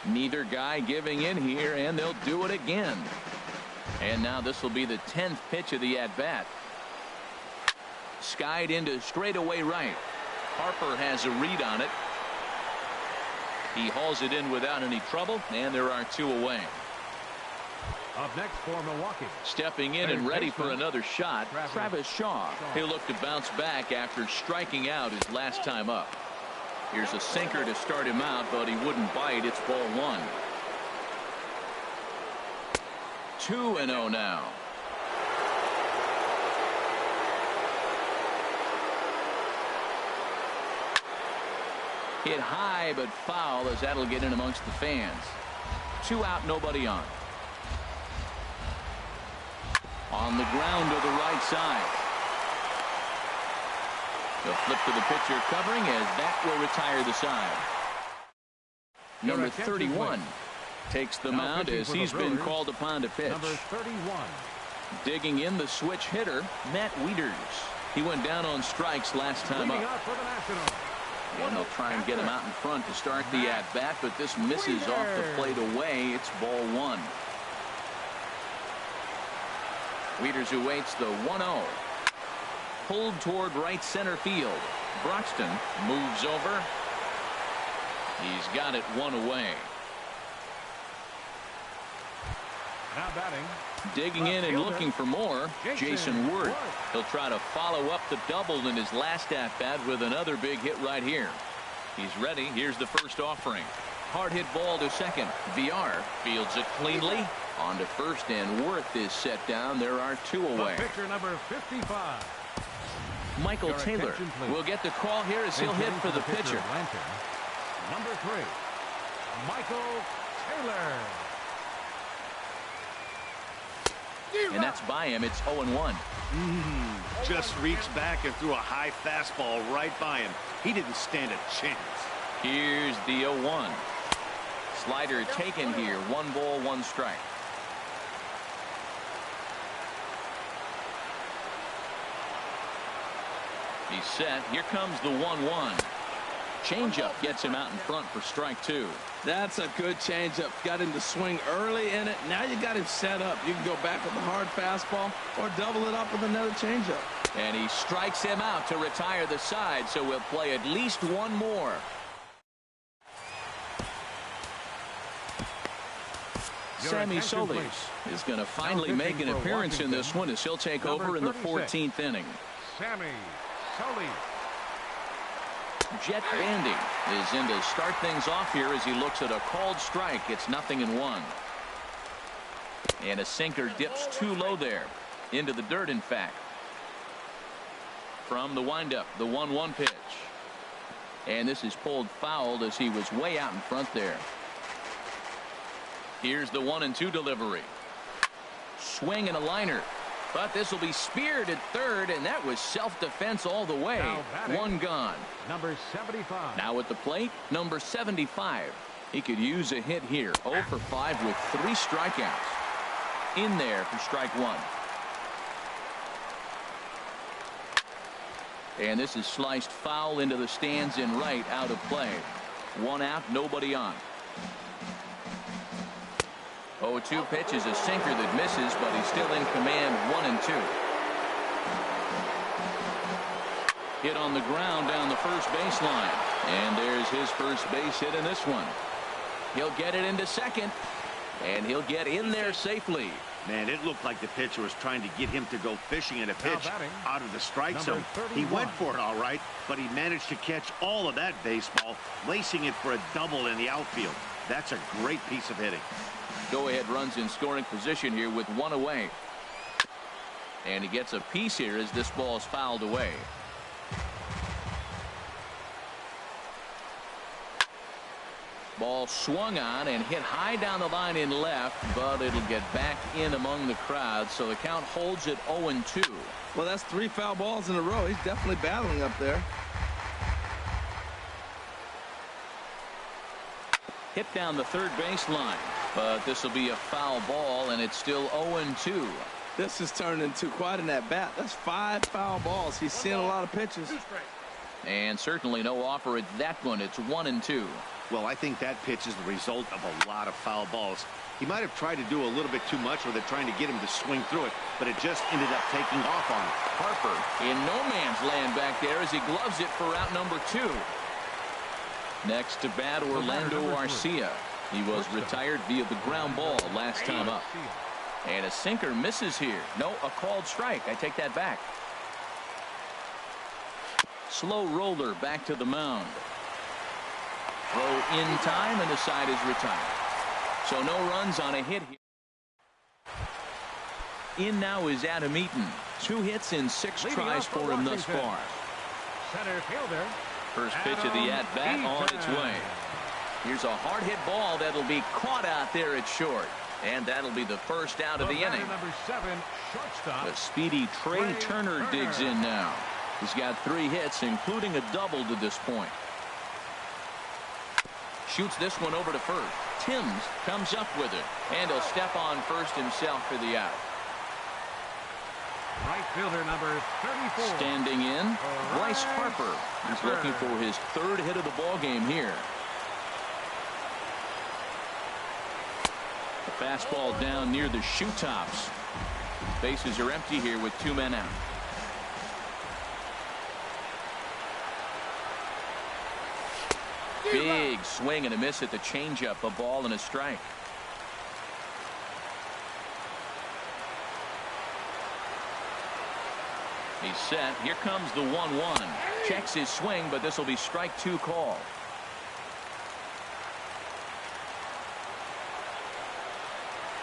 Neither guy giving in here, and they'll do it again. And now this will be the 10th pitch of the at-bat. Skied into straightaway right. Harper has a read on it. He hauls it in without any trouble, and there are 2 away. Up next for Milwaukee. Stepping in and ready for another shot, Travis Shaw. He'll look to bounce back after striking out his last time up. Here's a sinker to start him out, but he wouldn't bite. It's ball one. 2-0 now. Hit high but foul, as that'll get in amongst the fans. 2 out, nobody on. On the ground to the right side. The flip to the pitcher covering, as that will retire the side. Number 31 takes the mound as he's been called upon to pitch. Number 31. Digging in, the switch hitter, Matt Wieters. He went down on strikes last time up. And they'll try and get him out in front to start the at-bat, but this misses off the plate away. It's ball one. Wieters awaits the 1-0. Pulled toward right center field. Broxton moves over. He's got it one away. Now batting. Digging in and looking for more, Jason Worth. He'll try to follow up the double in his last at-bat with another big hit right here. He's ready. Here's the first offering. Hard hit ball to second. VR fields it cleanly. On to first, and Worth is set down. There are 2 away. The pitcher number 55. Michael Taylor will get the call here as he'll hit for the pitcher. Number 3, Michael Taylor. And that's by him. It's 0-1. Just reached back and threw a high fastball right by him. He didn't stand a chance. Here's the 0-1. Slider taken here. 1 ball, 1 strike. He's set. Here comes the 1-1. Changeup gets him out in front for strike 2. That's a good changeup. Got him to swing early in it. Now you got him set up. You can go back with a hard fastball or double it up with another changeup. And he strikes him out to retire the side, so we'll play at least 1 more. Sammy Solis is going to finally make an appearance in this one as he'll take over in the 14th inning. Sammy Solis. Jet Bandy is in to start things off here as he looks at a called strike. It's 0-1. And a sinker dips too low there. Into the dirt, in fact. From the windup, the 1-1 pitch. And this is pulled foul as he was way out in front there. Here's the 1-2 delivery. Swing and a liner. But this will be speared at third, and that was self-defense all the way. 1 gone. Number 75. Now at the plate, number 75. He could use a hit here. 0 for 5 with 3 strikeouts. In there for strike 1. And this is sliced foul into the stands in right, out of play. 1 out, nobody on. 0-2 pitch is a sinker that misses, but he's still in command. 1-2. Hit on the ground down the first baseline. And there's his first base hit in this one. He'll get it into second. And he'll get in there safely. Man, it looked like the pitcher was trying to get him to go fishing at a pitch out of the strike zone. He went for it all right, but he managed to catch all of that baseball, lacing it for a double in the outfield. That's a great piece of hitting. Go-ahead runs in scoring position here with 1 away. And he gets a piece here as this ball is fouled away. Ball swung on and hit high down the line in left, but it'll get back in among the crowd, so the count holds at 0-2. Well, that's 3 foul balls in a row. He's definitely battling up there. Hit down the third baseline, but this will be a foul ball, and it's still 0-2. This has turned into quite an at-bat. That's 5 foul balls. He's seeing a lot of pitches. And certainly no offer at that one. It's 1-2. Well, I think that pitch is the result of a lot of foul balls. He might have tried to do a little bit too much with it, trying to get him to swing through it, but it just ended up taking off on him. Harper in no man's land back there as he gloves it for out number 2. Next to bat, Orlando Arcia. He was retired via the ground ball last time up. And a sinker misses here. No, a called strike. I take that back. Slow roller back to the mound. Throw in time, and the side is retired. So no runs on a hit here. In now is Adam Eaton. 2 hits in 6 tries for him thus far. Center fielder. First pitch of the at-bat on its way. Here's a hard hit ball that'll be caught out there at short. And that'll be the first out of the inning. Number 7, shortstop. The speedy Trey Turner digs in now. He's got 3 hits, including a double to this point. Shoots this one over to first. Timms comes up with it, and he'll step on first himself for the out. Right fielder number 34. Standing in, Bryce Harper. He's looking for his 3rd hit of the ball game here. The fastball down near the shoe tops. Bases are empty here with 2 men out. Big swing and a miss at the changeup. A ball and a strike. He's set. Here comes the 1-1. Checks his swing, but this will be strike 2 call.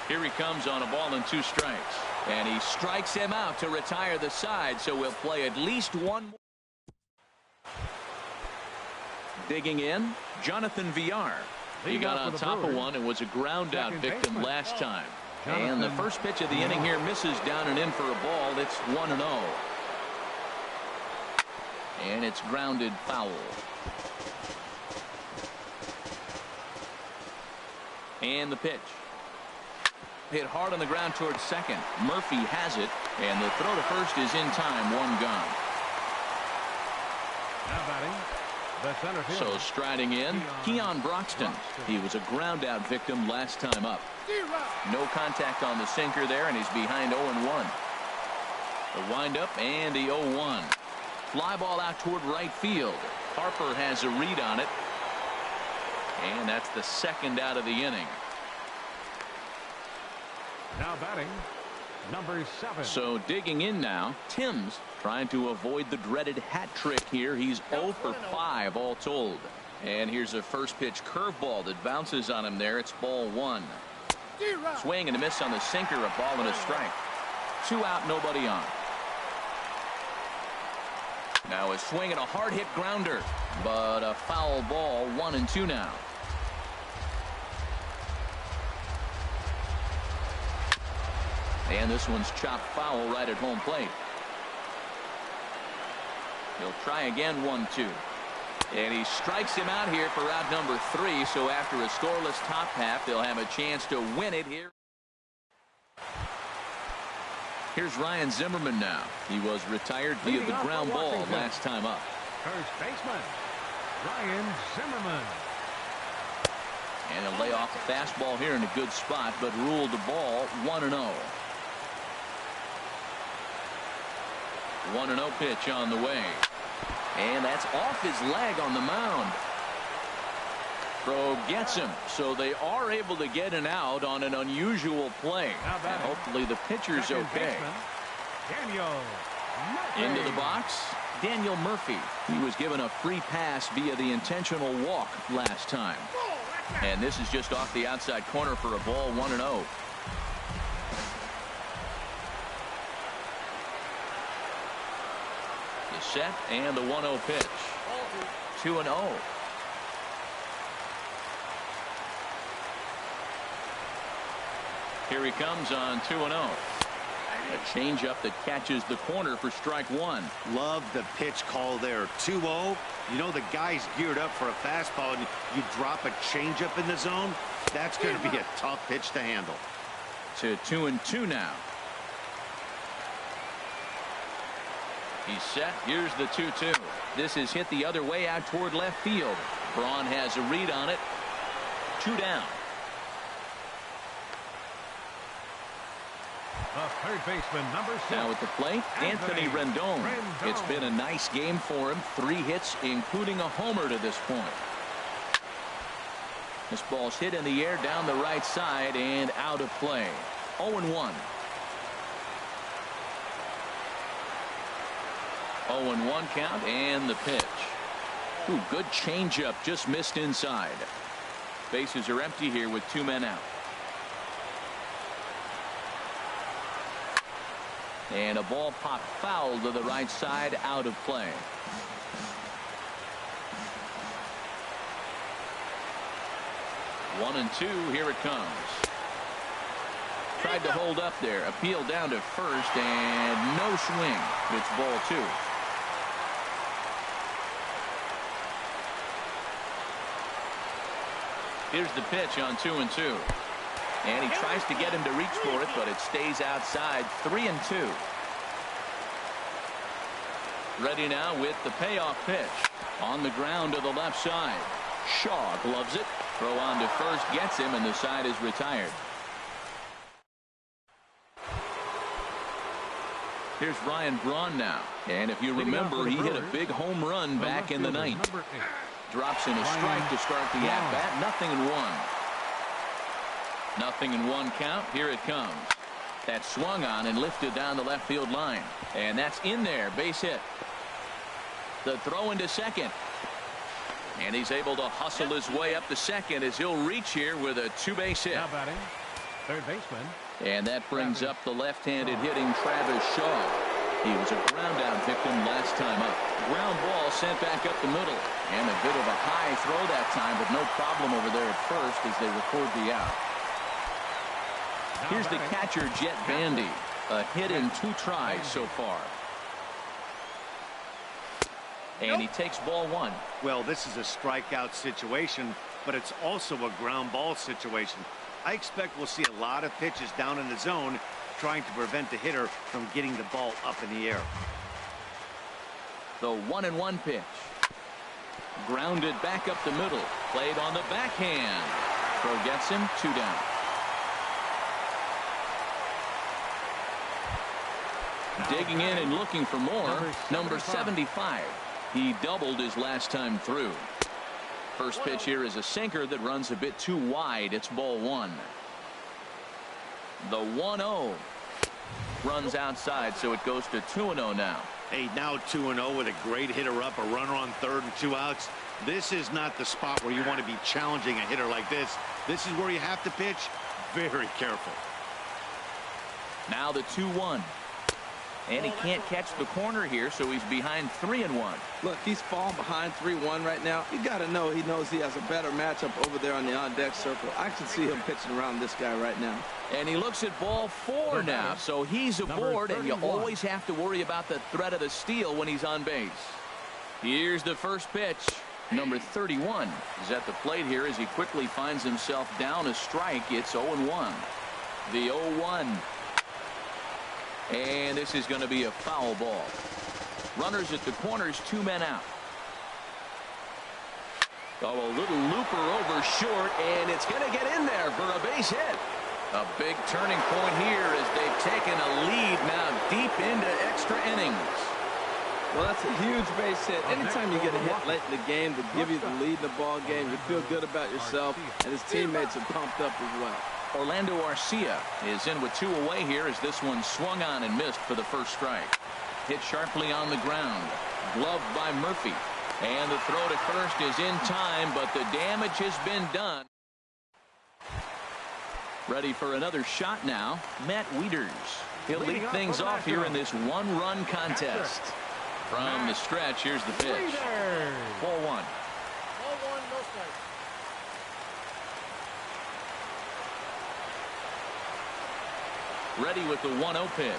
Here he comes on a ball and 2 strikes. And he strikes him out to retire the side, so we'll play at least 1 more. Digging in, Jonathan Villar. He got on top of one and was a ground out victim last time. And the first pitch of the inning here misses down and in for a ball. It's 1-0. And it's grounded foul. And the pitch. Hit hard on the ground towards second. Murphy has it, and the throw to first is in time. 1 gone. Now batting, the center fielder. So striding in, Keon Broxton. He was a ground out victim last time up. No contact on the sinker there, and he's behind 0-1. The windup and the 0-1. Fly ball out toward right field. Harper has a read on it. And that's the 2nd out of the inning. Now batting, number 7. So digging in now, Timms trying to avoid the dreaded hat trick here. He's 0 for 5 all told. And here's a first pitch curveball that bounces on him there. It's ball 1. Swing and a miss on the sinker, a ball and a strike. 2 out, nobody on. Now a swing and a hard hit grounder, but a foul ball. 1-2 now. And this one's chopped foul right at home plate. He'll try again. 1-2. And he strikes him out here for out number 3. So after a scoreless top half, they'll have a chance to win it here. Here's Ryan Zimmerman now. He was retired via the ground ball last time up. First baseman, Ryan Zimmerman. And he'll lay off the fastball here in a good spot, but ruled the ball 1-0. 1-0 pitch on the way. And that's off his leg on the mound. Throw gets him, so they are able to get an out on an unusual play. And hopefully the pitcher's okay. Into the box, Daniel Murphy. He was given a free pass via the intentional walk last time. And this is just off the outside corner for a ball. 1-0. The set and the 1-0 pitch. 2-0. Here he comes on 2-0. A changeup that catches the corner for strike 1. Love the pitch call there. 2-0. You know the guy's geared up for a fastball, and you drop a changeup in the zone. That's going to be a tough pitch to handle. To 2-2 now. He's set. Here's the 2-2. This is hit the other way out toward left field. Braun has a read on it. 2 down. The third baseman, number 6. Now at the plate, Anthony Rendon. It's been a nice game for him. 3 hits, including a homer to this point. This ball's hit in the air down the right side and out of play. 0-1. 0-1 count, and the pitch. Ooh, good changeup, just missed inside. Bases are empty here with 2 men out. And a ball popped foul to the right side, out of play. One and two, here it comes. Tried to hold up there, appeal down to first, and no swing. It's ball 2. Here's the pitch on 2-2. And he tries to get him to reach for it, but it stays outside. 3-2. Ready now with the payoff pitch. On the ground to the left side. Shaw gloves it. Throw on to first, gets him, and the side is retired. Here's Ryan Braun now. And if you remember, he hit a big home run back in the ninth. Drops in a strike to start the at-bat. 0-1. 0-1 count. Here it comes. That swung on and lifted down the left field line. And that's in there. Base hit. The throw into second. And he's able to hustle his way up to second as he'll reach here with a 2-base hit. Now batting, third baseman. And that brings up the left-handed hitting Travis Shaw. He was a ground out victim last time up. Ground ball sent back up the middle. And a bit of a high throw that time, but no problem over there at first as they record the out. Here's the catcher, Jet Bandy. A hit in 2 tries so far. And he takes ball 1. Well, this is a strikeout situation, but it's also a ground ball situation. I expect we'll see a lot of pitches down in the zone trying to prevent the hitter from getting the ball up in the air. The 1-1 pitch. Grounded back up the middle. Played on the backhand. Throw gets him. 2 down. Digging in and looking for more. Number 75. He doubled his last time through. First pitch here is a sinker that runs a bit too wide. It's ball 1. The 1-0 runs outside, so it goes to 2-0 now. Hey, now 2-0 with a great hitter up, a runner on third and 2 outs. This is not the spot where you want to be challenging a hitter like this. This is where you have to pitch very careful. Now the 2-1. And he can't catch the corner here, so he's behind 3-1. Look, he's falling behind 3-1 right now. You got to know he knows he has a better matchup over there on the on-deck circle. I can see him pitching around this guy right now. And he looks at ball 4 now, so he's aboard, and you always have to worry about the threat of the steal when he's on base. Here's the first pitch. Number 31 is at the plate here as he quickly finds himself down a strike. It's 0-1. The 0-1. And this is going to be a foul ball. Runners at the corners, 2 men out. Oh, a little looper over short, and it's going to get in there for a base hit. A big turning point here as they've taken a lead now deep into extra innings. Well, that's a huge base hit. Anytime you get a hit late in the game to give you the lead in the ball game, you feel good about yourself, and his teammates are pumped up as well. Orlando Arcia is in with 2 away here as this one swung on and missed for the first strike. Hit sharply on the ground. Gloved by Murphy. And the throw to first is in time, but the damage has been done. Ready for another shot now, Matt Wieters. He'll lead things off here in this 1-run contest. From the stretch, here's the pitch. Ball 1. Ready with the 1-0 pitch.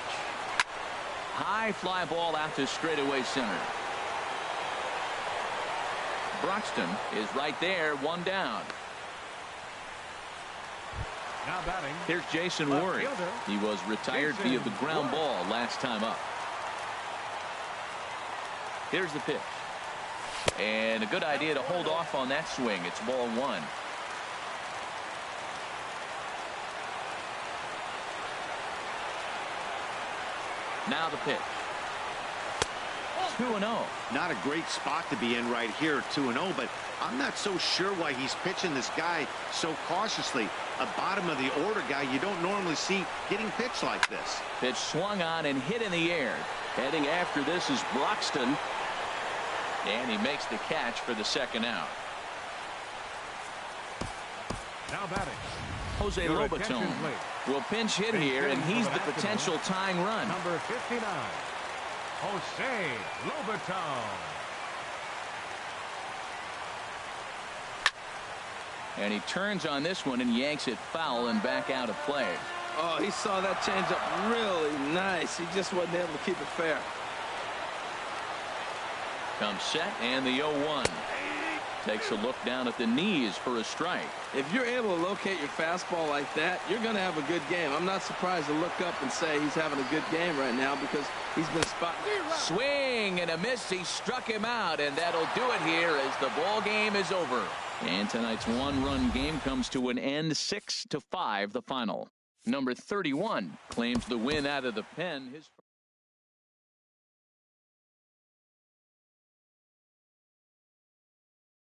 High fly ball out to straightaway center. Broxton is right there, 1 down. Now batting. Here's Jason Worry. He was retired via the ground ball last time up. Here's the pitch. And a good idea to hold off on that swing. It's ball 1. Now the pitch. 2-0. Not a great spot to be in right here, 2-0, but I'm not so sure why he's pitching this guy so cautiously. A bottom of the order guy you don't normally see getting pitched like this. Pitch swung on and hit in the air. Heading after this is Broxton. And he makes the catch for the second out. Now batting. Jose Your Lobaton attention, please. will pinch hit here, and he's the potential tying run. Number 59, Jose Lobaton. And he turns on this one and yanks it foul and back out of play. Oh, he saw that changeup really nice. He just wasn't able to keep it fair. Comes set, and the 0-1. Takes a look down at the knees for a strike. If you're able to locate your fastball like that, you're going to have a good game. I'm not surprised to look up and say he's having a good game right now because he's been spotted. Swing and a miss. He struck him out, and that'll do it here as the ball game is over. And tonight's one-run game comes to an end, 6-5 the final. Number 31 claims the win out of the pen.